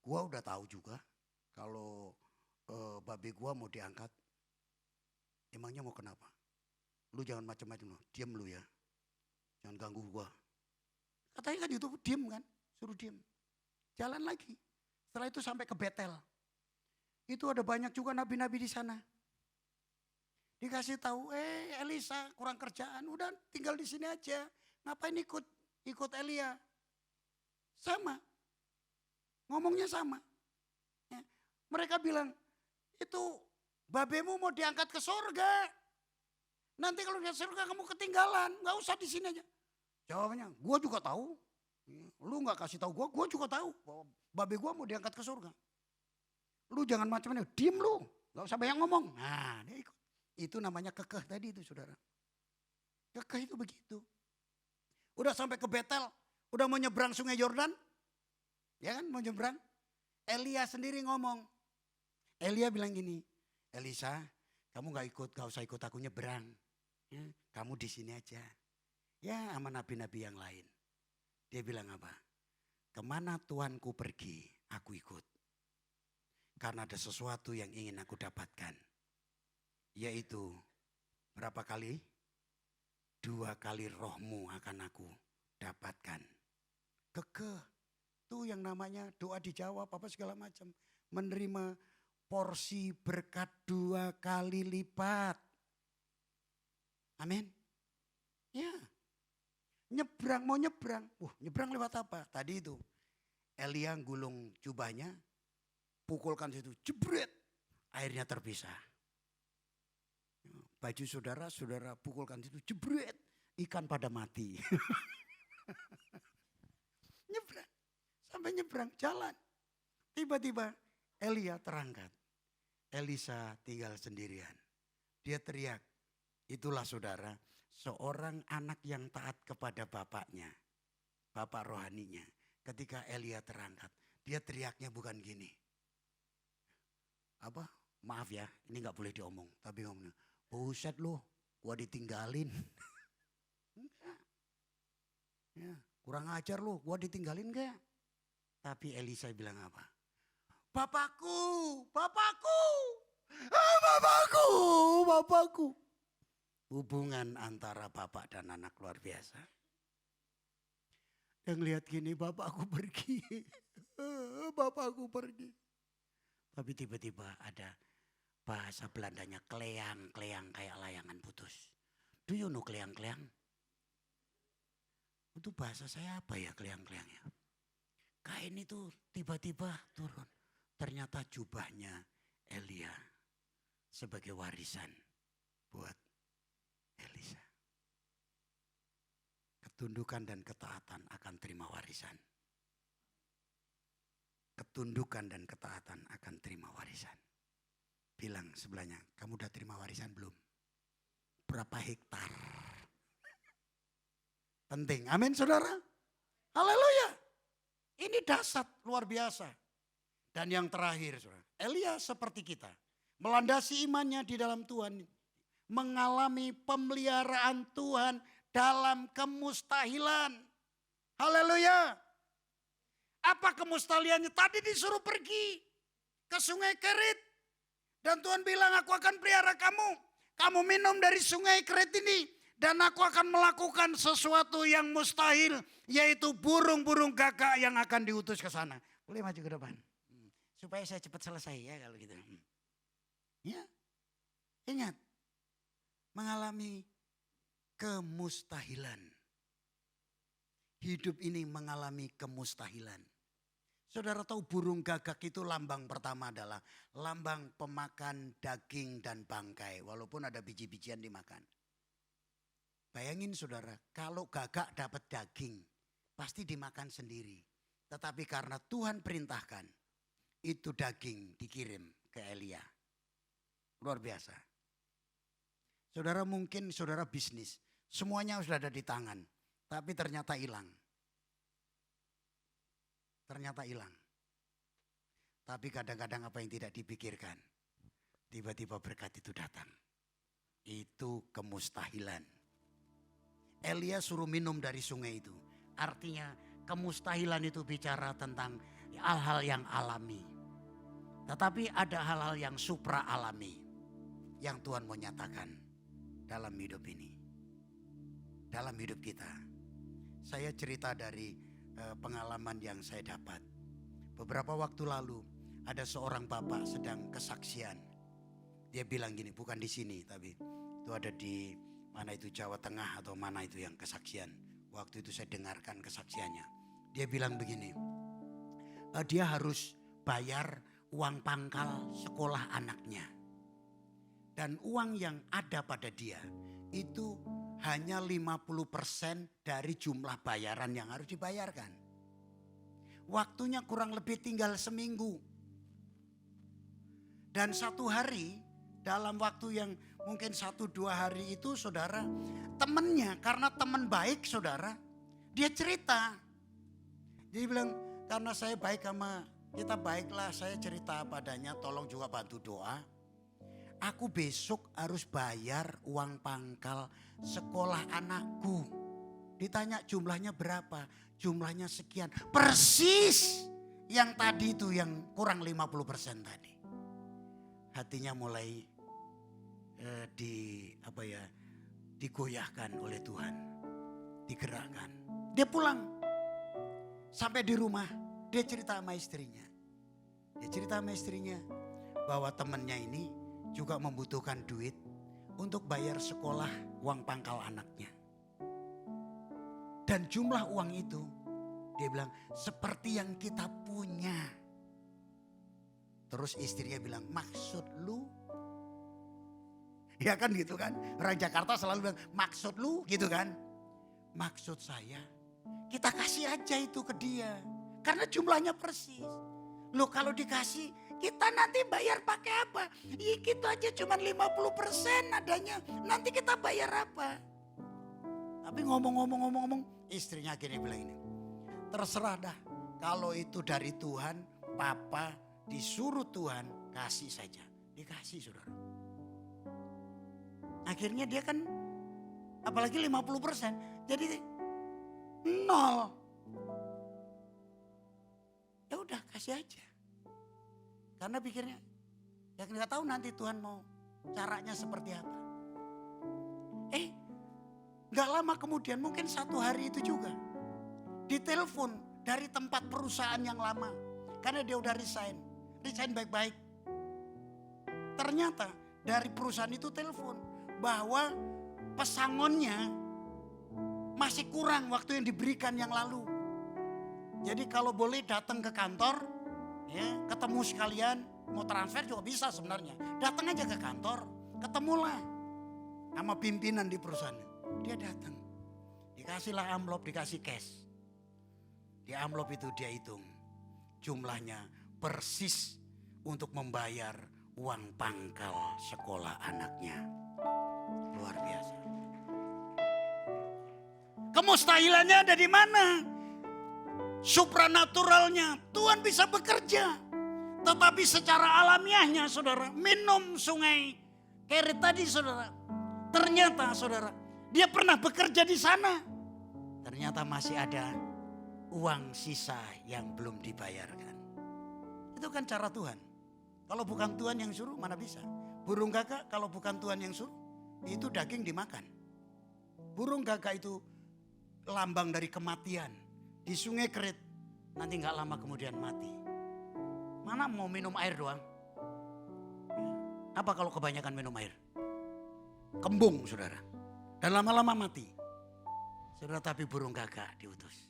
Gua udah tahu juga kalau babe gua mau diangkat. Emangnya mau kenapa? Lu jangan macam-macam loh, diem lu ya. Jangan ganggu gua. Katanya kan itu diem kan, suruh diem. Jalan lagi. Setelah itu sampai ke Betel. Itu ada banyak juga nabi-nabi di sana. Dikasih tahu, Elisa kurang kerjaan, udah tinggal di sini aja. Ngapain ikut Elia? Sama. Ngomongnya sama. Ya. Mereka bilang, itu babemu mau diangkat ke surga. Nanti kalau di surga kamu ketinggalan, nggak usah di sini aja. Jawabannya, gue juga tahu. Lu nggak kasih tahu gue juga tahu bahwa babe gue mau diangkat ke surga. Lu jangan macam-macam, diem lu, nggak usah banyak ngomong. Nah, dia ikut. Itu namanya kekeh tadi itu, saudara. Kekeh itu begitu. Udah sampai ke Betel, udah mau nyebrang sungai Yordan, ya kan mau nyebrang. Elia sendiri ngomong. Elia bilang gini, Elisa, kamu gak usah ikut aku nyebrang. Ya, kamu di sini aja. Ya sama nabi-nabi yang lain. Dia bilang apa? Kemana Tuanku pergi, aku ikut. Karena ada sesuatu yang ingin aku dapatkan. Yaitu berapa kali? 2 kali rohmu akan aku dapatkan. Kekeh. Itu yang namanya doa dijawab apa segala macam. Menerima porsi berkat 2 kali lipat. Amin. Ya. Nyebrang, mau nyebrang. Nyebrang lewat apa? Tadi itu. Elia gulung jubahnya. Pukulkan situ. Jebret. Airnya terpisah. Baju saudara pukulkan situ. Jebret. Ikan pada mati. Nyebrang. Sampai nyebrang jalan. Tiba-tiba Elia terangkat. Elisa tinggal sendirian. Dia teriak. Itulah saudara, seorang anak yang taat kepada bapaknya. Bapak rohaninya. Ketika Elia terangkat. Dia teriaknya bukan gini. Apa? Maaf ya, ini gak boleh diomong. Tapi ngomongnya, buset lu, gua ditinggalin. Enggak. Ya, kurang ajar lu, gua ditinggalin gak? Tapi Elisa bilang apa? Bapakku, bapakku, bapakku, bapakku. Hubungan antara bapak dan anak luar biasa. Yang lihat gini, bapakku pergi, bapakku pergi. Tapi tiba-tiba ada bahasa Belandanya kleang-kleang kayak layangan putus. Do you know kleang-kleang? Itu bahasa saya apa ya kleang-kleangnya? Kain itu tiba-tiba turun. Ternyata jubahnya Elia sebagai warisan buat Elisa. Ketundukan dan ketaatan akan terima warisan. Ketundukan dan ketaatan akan terima warisan. Bilang sebelahnya, kamu udah terima warisan belum? Berapa hektar? Penting, amin saudara. Haleluya. Ini dahsyat luar biasa. Dan yang terakhir saudara, Elia seperti kita. Melandasi imannya di dalam Tuhan. Mengalami pemeliharaan Tuhan dalam kemustahilan. Haleluya. Apa kemustahilannya? Tadi disuruh pergi ke sungai Kerit. Dan Tuhan bilang aku akan pelihara kamu. Kamu minum dari sungai Kerit ini. Dan aku akan melakukan sesuatu yang mustahil. Yaitu burung-burung gagak yang akan diutus ke sana. Boleh maju ke depan. Supaya saya cepat selesai ya kalau gitu. Ya, ingat. Mengalami kemustahilan. Hidup ini mengalami kemustahilan. Saudara tahu burung gagak itu lambang pertama adalah lambang pemakan daging dan bangkai. Walaupun ada biji-bijian dimakan. Bayangin saudara, kalau gagak dapat daging pasti dimakan sendiri. Tetapi karena Tuhan perintahkan, itu daging dikirim ke Elia. Luar biasa. Saudara mungkin saudara bisnis, semuanya sudah ada di tangan. Tapi ternyata hilang. Ternyata hilang. Tapi kadang-kadang apa yang tidak dipikirkan. Tiba-tiba berkat itu datang. Itu kemustahilan. Elia suruh minum dari sungai itu. Artinya kemustahilan itu bicara tentang hal-hal yang alami. Tetapi ada hal-hal yang supra alami. Yang Tuhan mau nyatakan dalam hidup ini. Dalam hidup kita. Saya cerita dari pengalaman yang saya dapat. beberapa waktu lalu ada seorang bapak sedang kesaksian. Dia bilang gini, bukan di sini tapi itu ada di mana itu Jawa Tengah atau mana itu yang kesaksian. Waktu itu saya dengarkan kesaksiannya. Dia bilang begini, dia harus bayar uang pangkal sekolah anaknya. Dan uang yang ada pada dia itu hanya 50% dari jumlah bayaran yang harus dibayarkan. Waktunya kurang lebih tinggal seminggu. Dan satu hari, dalam waktu yang mungkin 1-2 hari itu saudara, temannya karena teman baik saudara, dia cerita. Dia bilang, karena saya baik sama kita baiklah, saya cerita padanya, tolong juga bantu doa. Aku besok harus bayar uang pangkal sekolah anakku. Ditanya jumlahnya berapa? Jumlahnya sekian. Persis yang tadi itu yang kurang 50% tadi. Hatinya mulai digoyahkan oleh Tuhan. Digerakkan. Dia pulang. Sampai di rumah dia cerita sama istrinya. Dia cerita sama istrinya bahwa temannya ini juga membutuhkan duit untuk bayar sekolah uang pangkal anaknya. Dan jumlah uang itu dia bilang seperti yang kita punya. Terus istrinya bilang, maksud lu? Ya kan gitu kan. Orang Jakarta selalu bilang, maksud lu gitu kan. Maksud saya kita kasih aja itu ke dia. Karena jumlahnya persis. Loh kalau dikasih kita nanti bayar pakai apa? Ya gitu aja cuma 50% adanya. Nanti kita bayar apa? Tapi ngomong-ngomong istrinya gini bilang ini. Terserah dah kalau itu dari Tuhan, papa disuruh Tuhan kasih saja. Dikasih saudara. Akhirnya dia kan apalagi 50%. Jadi 0. Ya udah kasih aja. Karena pikirnya ya nggak tahu nanti Tuhan mau caranya seperti apa. Nggak lama kemudian mungkin 1 hari itu juga ditelepon dari tempat perusahaan yang lama. Karena dia udah resign baik-baik. Ternyata dari perusahaan itu telepon bahwa pesangonnya masih kurang waktu yang diberikan yang lalu. Jadi kalau boleh datang ke kantor, ya, ketemu sekalian, mau transfer juga bisa sebenarnya. Datang aja ke kantor, ketemulah sama pimpinan di perusahaan. Dia datang, dikasihlah amplop, dikasih cash. Di amplop itu dia hitung jumlahnya persis untuk membayar uang pangkal sekolah anaknya. Luar biasa. Kemustahilannya ada di mana? Supranaturalnya Tuhan bisa bekerja. Tetapi secara alamiahnya saudara, minum sungai Kerit tadi saudara. Ternyata saudara, dia pernah bekerja di sana. Ternyata masih ada uang sisa yang belum dibayarkan. Itu kan cara Tuhan. Kalau bukan Tuhan yang suruh mana bisa. Burung gagak kalau bukan Tuhan yang suruh itu daging dimakan. Burung gagak itu lambang dari kematian. Di sungai Kerit nanti gak lama kemudian mati. Mana mau minum air doang? Apa kalau kebanyakan minum air? Kembung saudara. Dan lama-lama mati. Saudara tapi burung gagak diutus.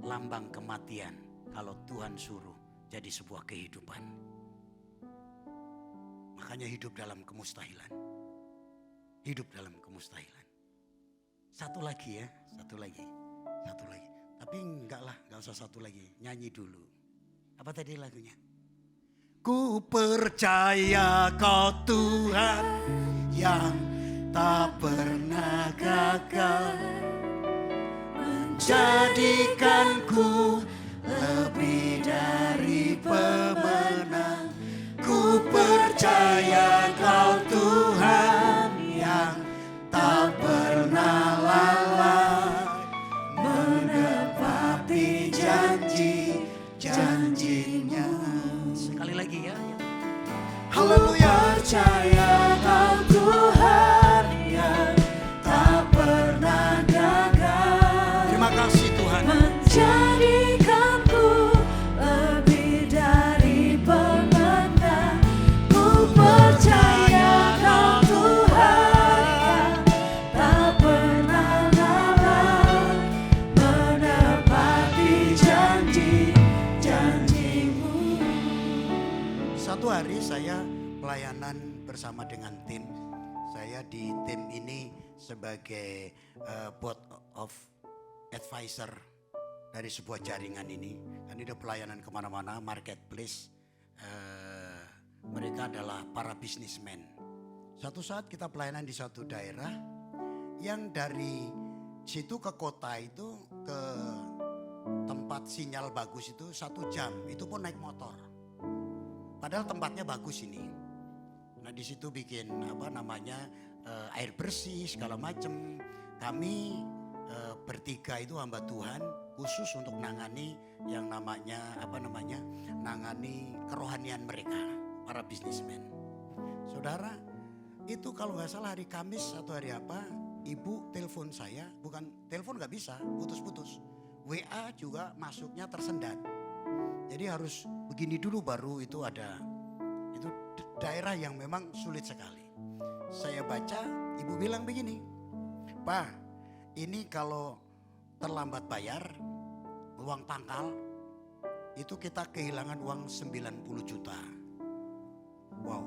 Lambang kematian kalau Tuhan suruh jadi sebuah kehidupan. Makanya hidup dalam kemustahilan. Hidup dalam kemustahilan. Satu lagi ya, satu lagi. Tapi enggak usah satu lagi. Nyanyi dulu. Apa tadi lagunya? Ku percaya Kau Tuhan yang tak pernah gagal, menjadikanku lebih dari pemenang. Ku percaya Kau Tuhan yang tak pernah lalai, menepati janji-janjinya. Sekali lagi ya. Haleluya. Percaya Kau Tuhan yang tak pernah gagal. Terima kasih Tuhan. Menjadikanku pelayanan bersama dengan tim. Saya di tim ini sebagai board of advisor dari sebuah jaringan ini. Dan ini ada pelayanan kemana-mana, marketplace. Mereka adalah para bisnismen. Suatu saat kita pelayanan di suatu daerah yang dari situ ke kota itu, ke tempat sinyal bagus itu 1 jam, itu pun naik motor. Padahal tempatnya bagus ini. Nah di situ bikin air bersih segala macam. Kami bertiga itu hamba Tuhan khusus untuk nangani yang nangani kerohanian mereka, para bisnismen. Saudara, itu kalau nggak salah hari Kamis atau hari apa, ibu telepon saya, bukan telepon nggak bisa, putus-putus. WA juga masuknya tersendat. Jadi harus begini dulu baru itu ada. Itu daerah yang memang sulit sekali. Saya baca, ibu bilang begini, Pak, ini kalau terlambat bayar uang pangkal, itu kita kehilangan uang 90 juta. Wow.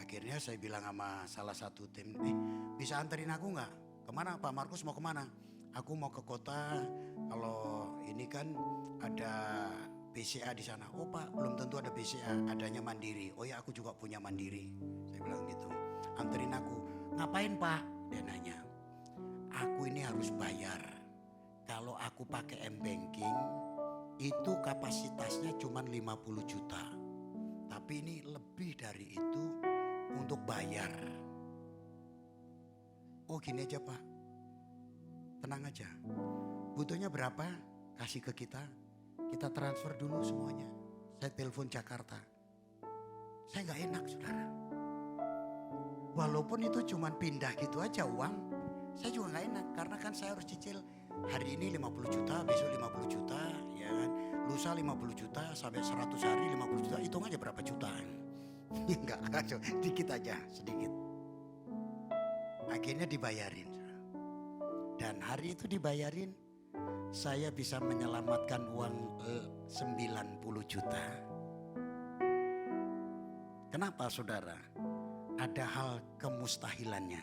Akhirnya saya bilang sama salah satu tim, bisa anterin aku nggak? Kemana Pak Markus, mau kemana? Aku mau ke kota, kalau ini kan ada BCA di sana. Oh Pak, belum tentu ada BCA, adanya Mandiri. Oh ya, aku juga punya Mandiri. Saya bilang gitu. Anterin aku. Ngapain Pak? Dia nanya. Aku ini harus bayar. Kalau aku pakai M-Banking, itu kapasitasnya cuma 50 juta. Tapi ini lebih dari itu untuk bayar. Oh gini aja Pak. Tenang aja. Butuhnya berapa? Kasih ke kita. Kita transfer dulu semuanya. Saya telepon Jakarta. Saya gak enak saudara. Walaupun itu cuma pindah gitu aja uang. Saya juga gak enak. Karena kan saya harus cicil. Hari ini 50 juta, besok 50 juta. Ya kan. Lusa 50 juta, sampai 100 hari 50 juta. Hitung aja berapa jutaan. Enggak kacau. Dikit aja, sedikit. Akhirnya dibayarin. Dan hari itu dibayarin. Saya bisa menyelamatkan uang 90 juta. Kenapa saudara? Ada hal kemustahilannya.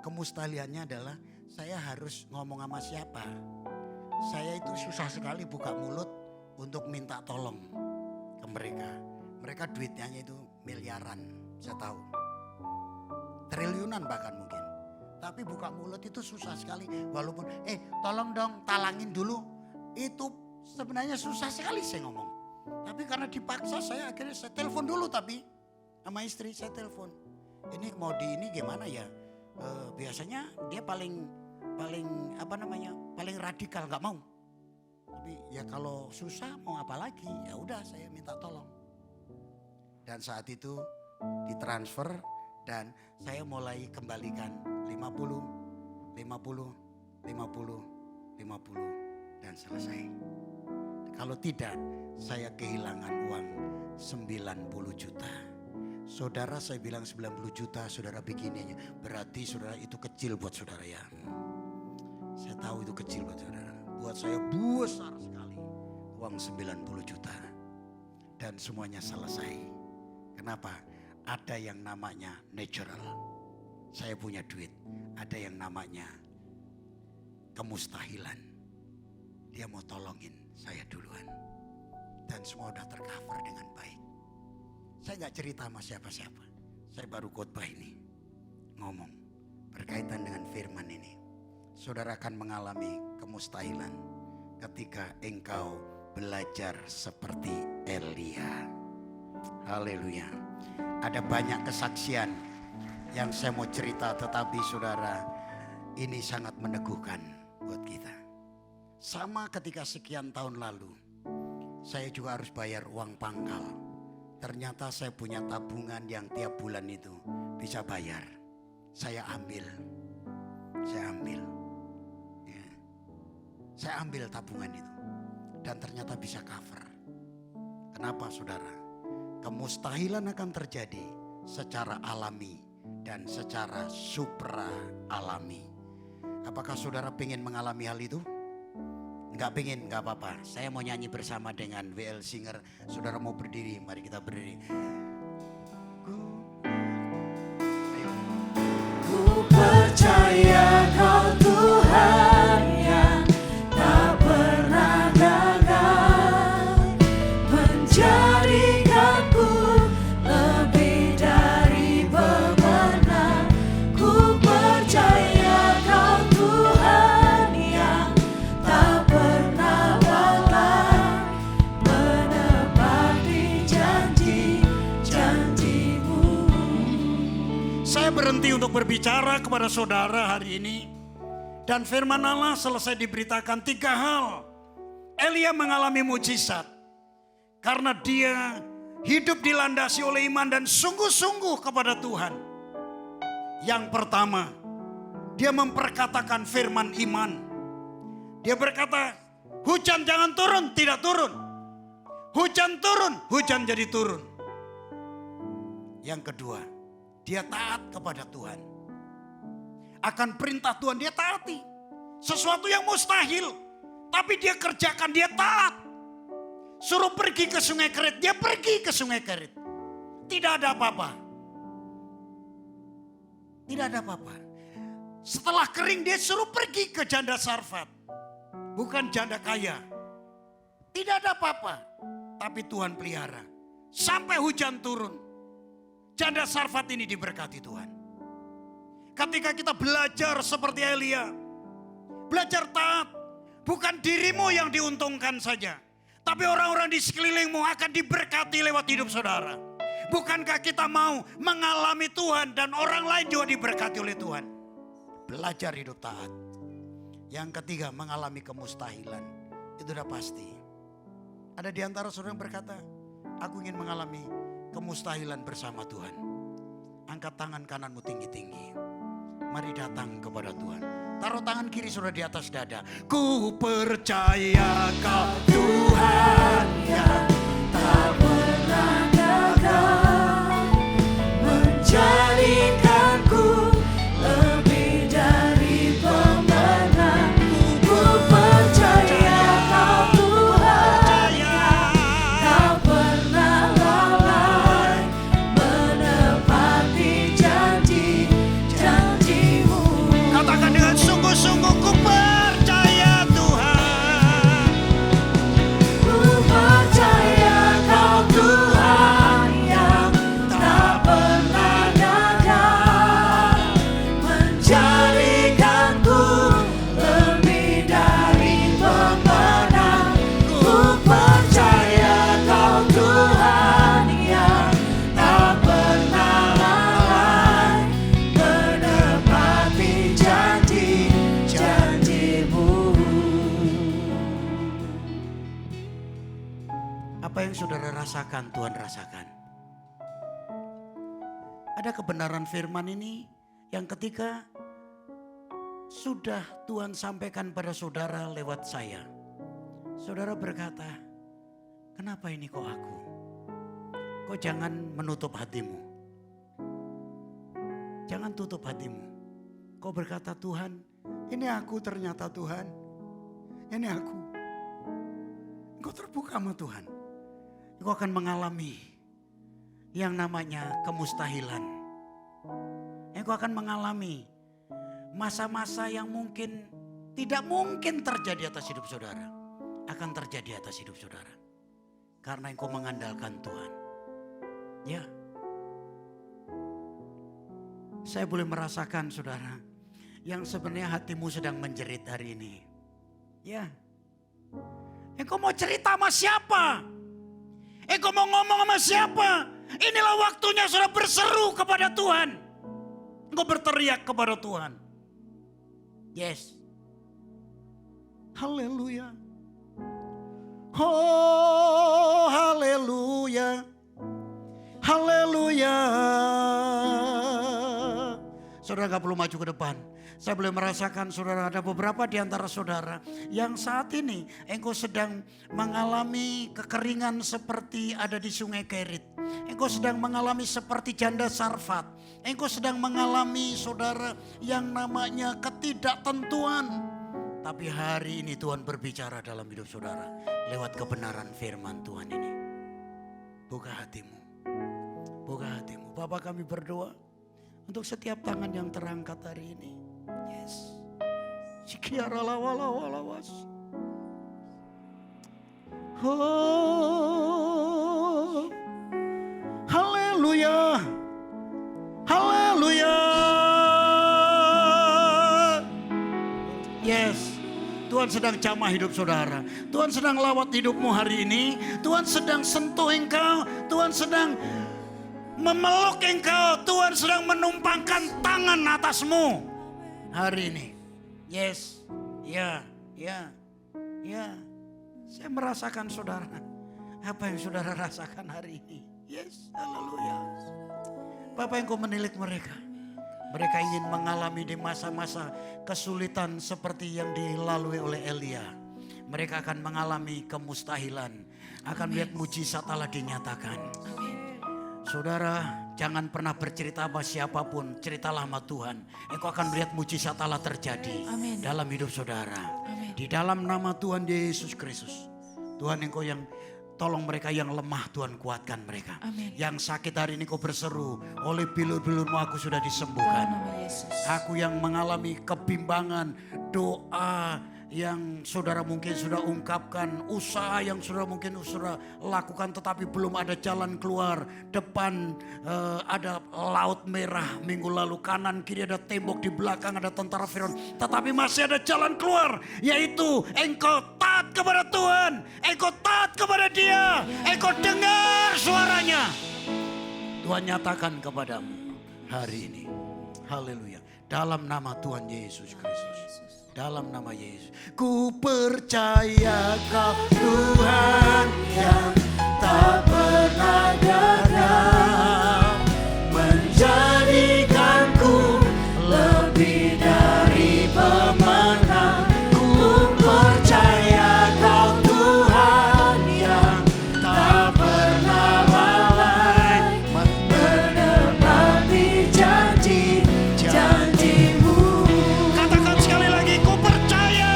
Kemustahilannya adalah saya harus ngomong sama siapa. Saya itu susah sekali buka mulut untuk minta tolong ke mereka. Mereka duitnya itu miliaran, saya tahu. Triliunan bahkan mungkin. Tapi buka mulut itu susah sekali. Walaupun tolong dong talangin dulu. Itu sebenarnya susah sekali saya ngomong. Tapi karena dipaksa saya akhirnya saya telepon dulu tapi. Sama istri saya telepon. Ini mau di ini gimana ya. Biasanya dia paling radikal gak mau. Tapi ya kalau susah mau apa lagi. Ya udah saya minta tolong. Dan saat itu ditransfer. Dan saya mulai kembalikan 50, 50, 50, 50 dan selesai. Kalau tidak saya kehilangan uang 90 juta. Saudara saya bilang 90 juta saudara begininya. Berarti saudara itu kecil buat saudara ya. Saya tahu itu kecil buat saudara. Buat saya besar sekali. Uang 90 juta. Dan semuanya selesai. Kenapa? Ada yang namanya natural. Saya punya duit. Ada yang namanya kemustahilan. Dia mau tolongin saya duluan. Dan semua udah tercover dengan baik. Saya gak cerita sama siapa-siapa. Saya baru khotbah ini. Ngomong berkaitan dengan firman ini. Saudara akan mengalami kemustahilan ketika engkau belajar seperti Elia. Haleluya. Ada banyak kesaksian yang saya mau cerita, tetapi saudara ini sangat meneguhkan buat kita. Sama ketika sekian tahun lalu saya juga harus bayar uang pangkal. Ternyata saya punya tabungan yang tiap bulan itu bisa bayar. Saya ambil ya. Saya ambil tabungan itu dan ternyata bisa cover. Kenapa saudara? Kemustahilan akan terjadi secara alami dan secara supra alami. Apakah saudara ingin mengalami hal itu? Enggak pengen, enggak apa-apa. Saya mau nyanyi bersama dengan WL Singer. Saudara mau berdiri, mari kita berdiri. percaya Kau Tuhan yang tak pernah gagal, menjadikanku lebih dari pemenang. Ku percaya Kau Tuhan yang tak pernah lalai, menepati janji-janji-Mu. Saya berhenti untuk berbicara kepada saudara hari ini. Dan firman Allah selesai diberitakan 3 hal. Elia mengalami mujizat. Karena dia hidup dilandasi oleh iman dan sungguh-sungguh kepada Tuhan. Yang pertama, dia memperkatakan firman iman. Dia berkata, hujan jangan turun, tidak turun. Hujan turun, hujan jadi turun. Yang kedua, dia taat kepada Tuhan. Akan perintah Tuhan dia taati. Sesuatu yang mustahil, tapi dia kerjakan, dia taat. Suruh pergi ke Sungai Kerit, dia pergi ke Sungai Kerit. Tidak ada apa-apa. Tidak ada apa-apa. Setelah kering dia suruh pergi ke janda Sarfat. Bukan janda kaya. Tidak ada apa-apa. Tapi Tuhan pelihara. Sampai hujan turun. Janda Sarfat ini diberkati Tuhan. Ketika kita belajar seperti Elia. Belajar taat. Bukan dirimu yang diuntungkan saja. Tapi orang-orang di sekelilingmu akan diberkati lewat hidup saudara. Bukankah kita mau mengalami Tuhan dan orang lain juga diberkati oleh Tuhan? Belajar hidup taat. Yang ketiga, mengalami kemustahilan. Itu udah pasti. Ada di antara saudara yang berkata, aku ingin mengalami kemustahilan bersama Tuhan. Angkat tangan kananmu tinggi-tinggi. Mari datang kepada Tuhan. Taruh tangan kiri saudara di atas dada. Ku percaya Kau Tuhan yang Tak pernah gagal, menjadikanku lebih dari pemenang. Ku percaya Kau Tuhan yang tak pernah lalai, menepati janji-janji-Mu. katakan dengan sungguh-sungguh, ku percaya Tuhan. Ku percaya Kau Tuhan yang tak pernah gagal, menjadikanku lebih dari pemenang. Ku percaya Kau Tuhan yang tak pernah lalai, menepati janji-janji-Mu. Apa yang saudara rasakan, Tuhan rasakan. Ada kebenaran firman ini yang ketika sudah Tuhan sampaikan pada saudara lewat saya. Saudara berkata, kenapa ini kok aku? Kok jangan menutup hatimu. Jangan tutup hatimu. Kau berkata, Tuhan, ini aku ternyata Tuhan. Ini aku. Engkau terbuka sama Tuhan. Engkau akan mengalami yang namanya kemustahilan. Engkau akan mengalami masa-masa yang mungkin tidak mungkin terjadi atas hidup saudara. Akan terjadi atas hidup saudara. Karena engkau mengandalkan Tuhan. Ya. Saya boleh merasakan saudara. Yang sebenarnya hatimu sedang menjerit hari ini. Ya. Engkau mau cerita sama siapa? Engkau mau ngomong sama siapa? Inilah waktunya saudara berseru kepada Tuhan. Engkau berteriak kepada Tuhan. Yes. Haleluya. Oh, haleluya. Haleluya. Saudara gak perlu maju ke depan. Saya boleh merasakan saudara, ada beberapa di antara saudara yang saat ini engkau sedang mengalami kekeringan seperti ada di Sungai Kerit. Engkau sedang mengalami seperti janda Sarfat. Engkau sedang mengalami saudara yang namanya ketidaktentuan. Tapi hari ini Tuhan berbicara dalam hidup saudara lewat kebenaran firman Tuhan ini. Buka hatimu. Buka hatimu. Bapa, kami berdoa Untuk setiap tangan yang terangkat hari ini. Yes. Sikiaralawalawas. Oh. Haleluya. Haleluya. Yes. Tuhan sedang jamah hidup saudara. Tuhan sedang lawat hidupmu hari ini. Tuhan sedang sentuh engkau. Tuhan sedang memeluk engkau. Tuhan sedang menumpangkan tangan atasmu hari ini. Yes. Ya. Saya merasakan saudara. Apa yang saudara rasakan hari ini. Yes. Haleluya. Bapak yang kau menilik mereka. Mereka ingin mengalami di masa-masa kesulitan seperti yang dilalui oleh Elia. Mereka akan mengalami kemustahilan. Akan lihat mujizat Allah dinyatakan. Saudara, jangan pernah bercerita sama siapapun. Ceritalah sama Tuhan. Engkau akan melihat mujizat Allah terjadi dalam hidup saudara. Di dalam nama Tuhan Yesus Kristus. Tuhan engkau yang tolong mereka yang lemah, Tuhan kuatkan mereka. Yang sakit hari ini kau berseru, oleh bilur-bilurmu aku sudah disembuhkan. Aku yang mengalami kebimbangan, doa yang saudara mungkin sudah ungkapkan, usaha yang saudara mungkin sudah lakukan tetapi belum ada jalan keluar. Depan ada laut merah minggu lalu, kanan kiri ada tembok, di belakang ada tentara Firaun. Tetapi masih ada jalan keluar, yaitu engkau taat kepada Tuhan, engkau taat kepada Dia, engkau dengar suaranya. Tuhan nyatakan kepadamu hari ini. Haleluya. Dalam nama Tuhan Yesus Kristus. Dalam nama Yesus. Ku percaya Kau Tuhan yang tak pernah gagal, menjadikanku lebih dari pemenang. Ku percaya Kau Tuhan yang tak pernah lalai, menepati janji-janji-Mu. Katakan sekali lagi, ku percaya.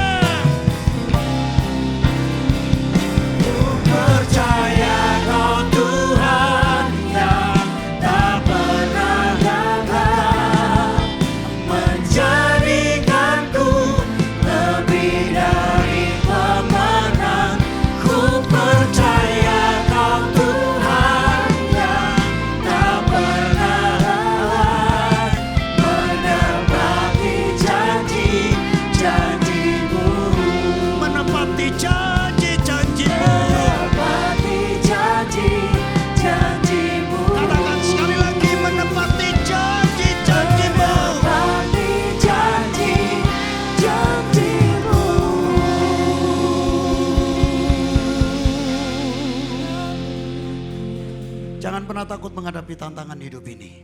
Ku percaya Kau Tuhan yang tak pernah gagal, menjadikanku lebih dari pemenang. Ku percaya Kau Tuhan yang tak pernah lalai, menepati janji-janji-Mu. Menepati janji-janji-Mu. Menepati janji-janji-Mu. Katakan sekali lagi, menepati janji-janji-Mu. Menepati janji-janji-Mu. Jangan pernah takut menghadapi tantangan hidup ini.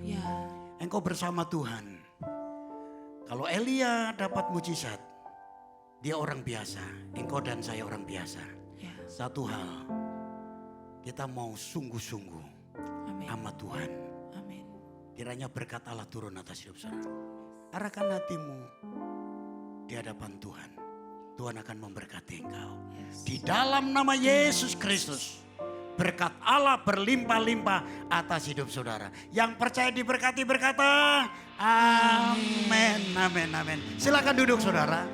Engkau bersama Tuhan. Kalau Elia dapat mujizat, dia orang biasa. Engkau dan saya orang biasa. Satu hal, kita mau sungguh-sungguh sama Tuhan. Kiranya berkat Allah turun atas hidup saudara. Arahkan hatimu di hadapan Tuhan. Tuhan akan memberkati engkau. Di dalam nama Yesus Kristus. Berkat Allah berlimpah-limpah atas hidup saudara. Yang percaya diberkati berkata, amin, amin, amin. Silakan duduk saudara.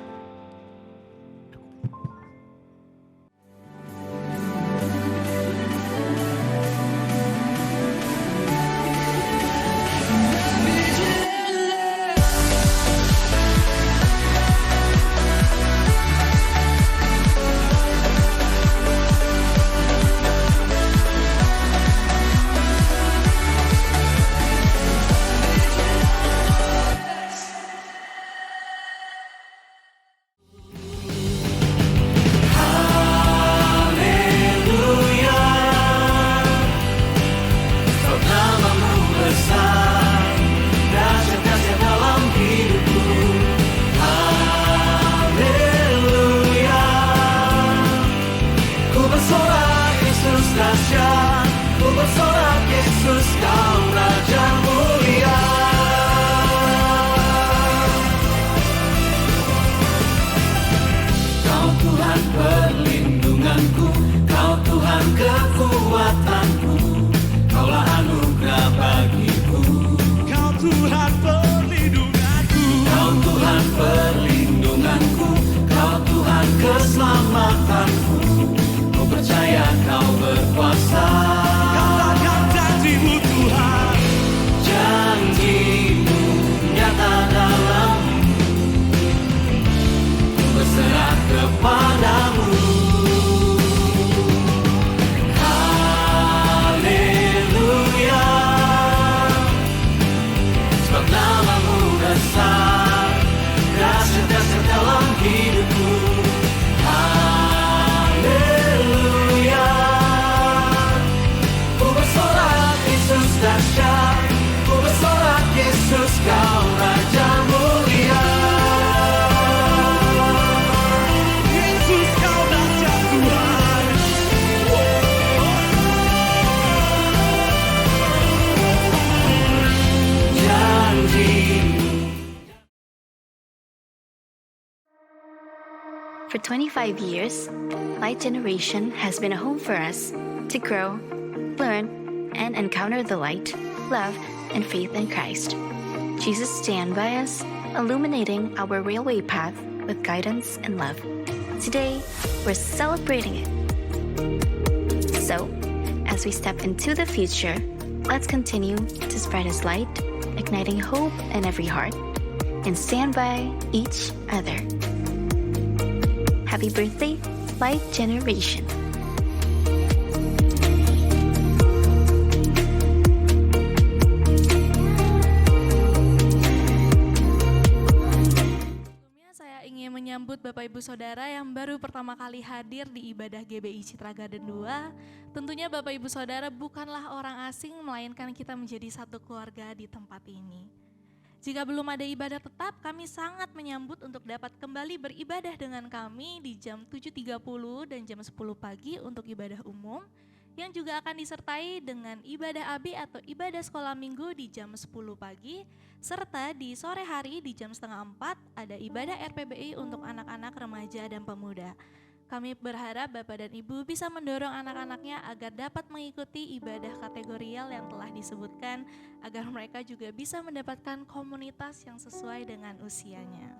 Kekuatanku, Kaulah anugerah bagiku. Kau Tuhan kepadamu. Haleluya, sebab namamu besar, dahsyat dalam hidupku. Haleluya, ku bersorak Yesus dahsyat, ku bersorak Yesus kau Raja mulia. Yesus kau dahsyat Tuhan. Janjimu. For 25 years, Light Generation has been a home for us to grow, learn, and encounter the light, love, and faith in Christ. Jesus stand by us, illuminating our railway path with guidance and love. Today, we're celebrating it. So, as we step into the future, let's continue to spread His light, igniting hope in every heart, and stand by each other. Happy birthday, Light Generation. Sebelumnya saya ingin menyambut Bapak Ibu Saudara yang baru pertama kali hadir di ibadah GBI Citra Garden 2. Tentunya Bapak Ibu Saudara bukanlah orang asing, melainkan kita menjadi satu keluarga di tempat ini. Jika belum ada ibadah tetap, kami sangat menyambut untuk dapat kembali beribadah dengan kami di jam 7.30 dan jam 10 pagi untuk ibadah umum, yang juga akan disertai dengan ibadah AB atau ibadah sekolah minggu di jam 10 pagi, serta di sore hari di jam 3:30 ada ibadah RPBI untuk anak-anak, remaja, dan pemuda. Kami berharap Bapak dan Ibu bisa mendorong anak-anaknya agar dapat mengikuti ibadah kategorial yang telah disebutkan, agar mereka juga bisa mendapatkan komunitas yang sesuai dengan usianya.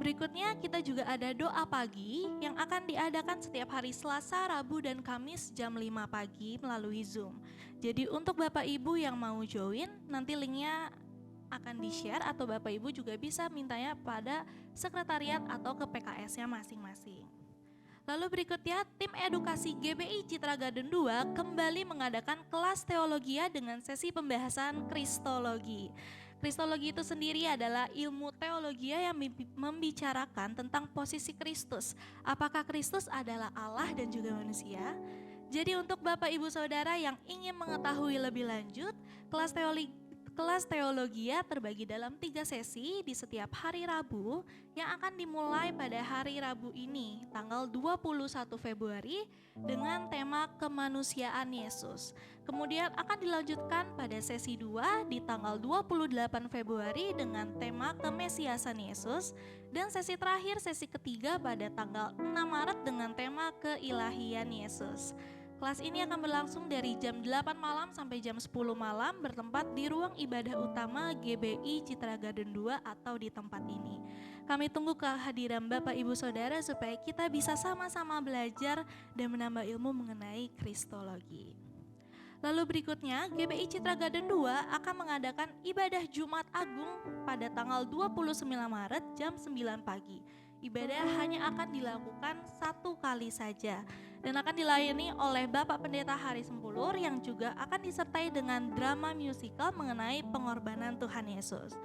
Berikutnya kita juga ada doa pagi yang akan diadakan setiap hari Selasa, Rabu, dan Kamis jam 5 pagi melalui Zoom. Jadi untuk Bapak Ibu yang mau join, nanti linknya akan di-share atau Bapak Ibu juga bisa mintanya pada sekretariat atau ke PKS-nya masing-masing. Lalu berikutnya, tim edukasi GBI Citra Garden 2 kembali mengadakan kelas teologia dengan sesi pembahasan Kristologi. Kristologi itu sendiri adalah ilmu teologi yang membicarakan tentang posisi Kristus. Apakah Kristus adalah Allah dan juga manusia? Jadi untuk Bapak Ibu Saudara yang ingin mengetahui lebih lanjut, kelas teologia terbagi dalam 3 sesi di setiap hari Rabu yang akan dimulai pada hari Rabu ini, tanggal 21 Februari dengan tema kemanusiaan Yesus. Kemudian akan dilanjutkan pada sesi 2 di tanggal 28 Februari dengan tema kemesiasan Yesus. Dan sesi terakhir, sesi ketiga pada tanggal 6 Maret dengan tema keilahian Yesus. Kelas ini akan berlangsung dari jam 8 malam sampai jam 10 malam bertempat di ruang ibadah utama GBI Citra Garden 2 atau di tempat ini. Kami tunggu kehadiran Bapak Ibu Saudara supaya kita bisa sama-sama belajar dan menambah ilmu mengenai Kristologi. Lalu berikutnya, GBI Citra Garden 2 akan mengadakan ibadah Jumat Agung pada tanggal 29 Maret jam 9 pagi. Ibadah hanya akan dilakukan 1 kali saja dan akan dilayani oleh Bapak Pendeta Hari Sempulur yang juga akan disertai dengan drama musikal mengenai pengorbanan Tuhan Yesus.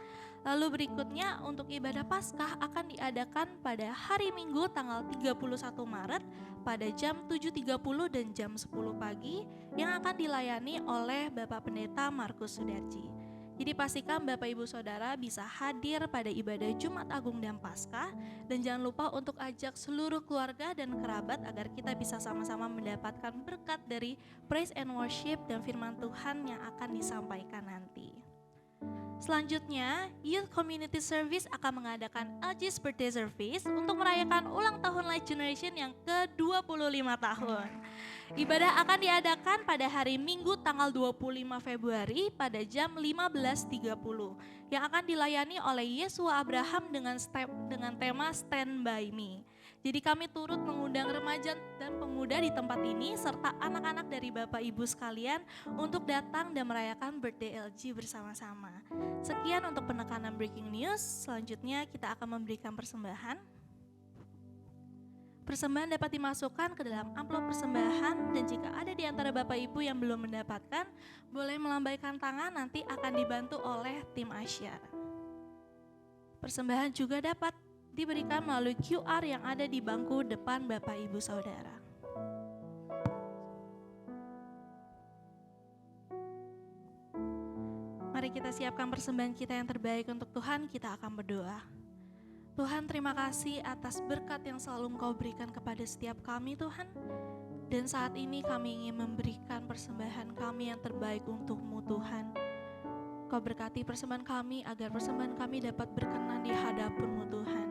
Lalu berikutnya untuk ibadah Paskah akan diadakan pada hari Minggu tanggal 31 Maret pada jam 7.30 dan jam 10 pagi yang akan dilayani oleh Bapak Pendeta Markus Sudarji. Jadi pastikan Bapak Ibu Saudara bisa hadir pada ibadah Jumat Agung dan Paskah, dan jangan lupa untuk ajak seluruh keluarga dan kerabat agar kita bisa sama-sama mendapatkan berkat dari praise and worship dan firman Tuhan yang akan disampaikan nanti. Selanjutnya, Youth Community Service akan mengadakan LG's Birthday Service untuk merayakan ulang tahun Light Generation yang ke-25 tahun. Ibadah akan diadakan pada hari Minggu tanggal 25 Februari pada jam 15.30 yang akan dilayani oleh Yesua Abraham dengan tema Stand By Me. Jadi kami turut mengundang remaja dan pemuda di tempat ini serta anak-anak dari Bapak Ibu sekalian untuk datang dan merayakan birthday LG bersama-sama. Sekian untuk penekanan breaking news, selanjutnya kita akan memberikan persembahan. Persembahan dapat dimasukkan ke dalam amplop persembahan, dan jika ada di antara Bapak Ibu yang belum mendapatkan, boleh melambaikan tangan, nanti akan dibantu oleh tim asyara. Persembahan juga dapat diberikan melalui QR yang ada di bangku depan Bapak Ibu Saudara. Mari kita siapkan persembahan kita yang terbaik untuk Tuhan, kita akan berdoa. Tuhan, terima kasih atas berkat yang selalu Engkau berikan kepada setiap kami, Tuhan. Dan saat ini kami ingin memberikan persembahan kami yang terbaik untuk-Mu, Tuhan. Kau berkati persembahan kami agar persembahan kami dapat berkenan di hadapan-Mu, Tuhan.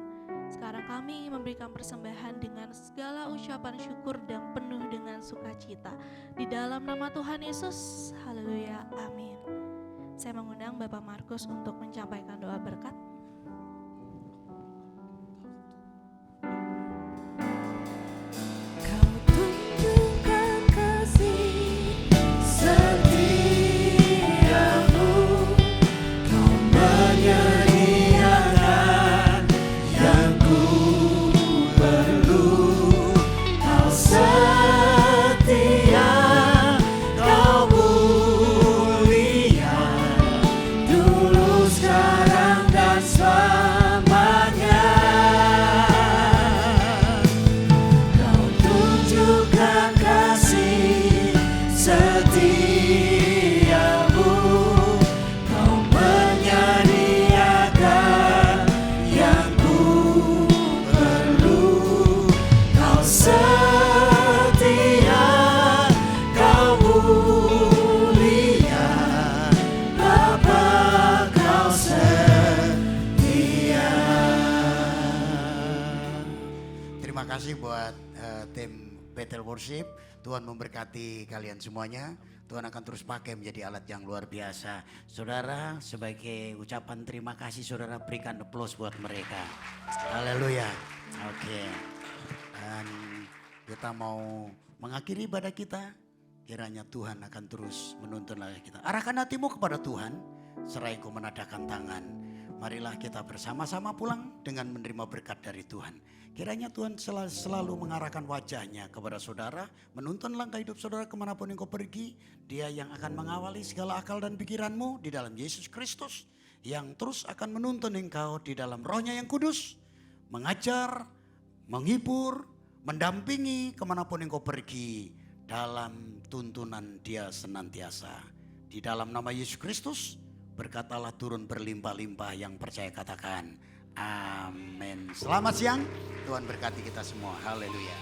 Sekarang kami ingin memberikan persembahan dengan segala ucapan syukur dan penuh dengan sukacita. Di dalam nama Tuhan Yesus, haleluya, amin. Saya mengundang Bapak Markus untuk menyampaikan doa berkat. Kau tunjukkan kasih Setiamu, Kau menyediakan yang ku perlu. Kau setia, Kau mulia, dulu, sekarang, dan selamanya. Kau tunjukkan kasih setiamu, Kau menyediakan yang ku perlu. Kau setia, Kau mulia, Bapa, Kau setia. Terima kasih buat tim Bethel Worship. Tuhan memberkati kalian semuanya. Tuhan akan terus pakai menjadi alat yang luar biasa. Saudara, sebagai ucapan terima kasih, saudara berikan aplaus buat mereka. Haleluya. Oke. Dan kita mau mengakhiri ibadah kita. Kiranya Tuhan akan terus menuntun langkah kita. Arahkan hatimu kepada Tuhan, seraya engkau menadahkan tangan. Marilah kita bersama-sama pulang dengan menerima berkat dari Tuhan. Kiranya Tuhan selalu mengarahkan wajahnya kepada saudara, menuntun langkah hidup saudara kemanapun engkau pergi. Dia yang akan mengawali segala akal dan pikiranmu di dalam Yesus Kristus, yang terus akan menuntun engkau di dalam Roh-Nya yang kudus, mengajar, menghibur, mendampingi kemanapun engkau pergi dalam tuntunan Dia senantiasa. Di dalam nama Yesus Kristus, berkat Allah turun berlimpah-limpah. Yang percaya katakan amin. Selamat siang, Tuhan berkati kita semua. Haleluya.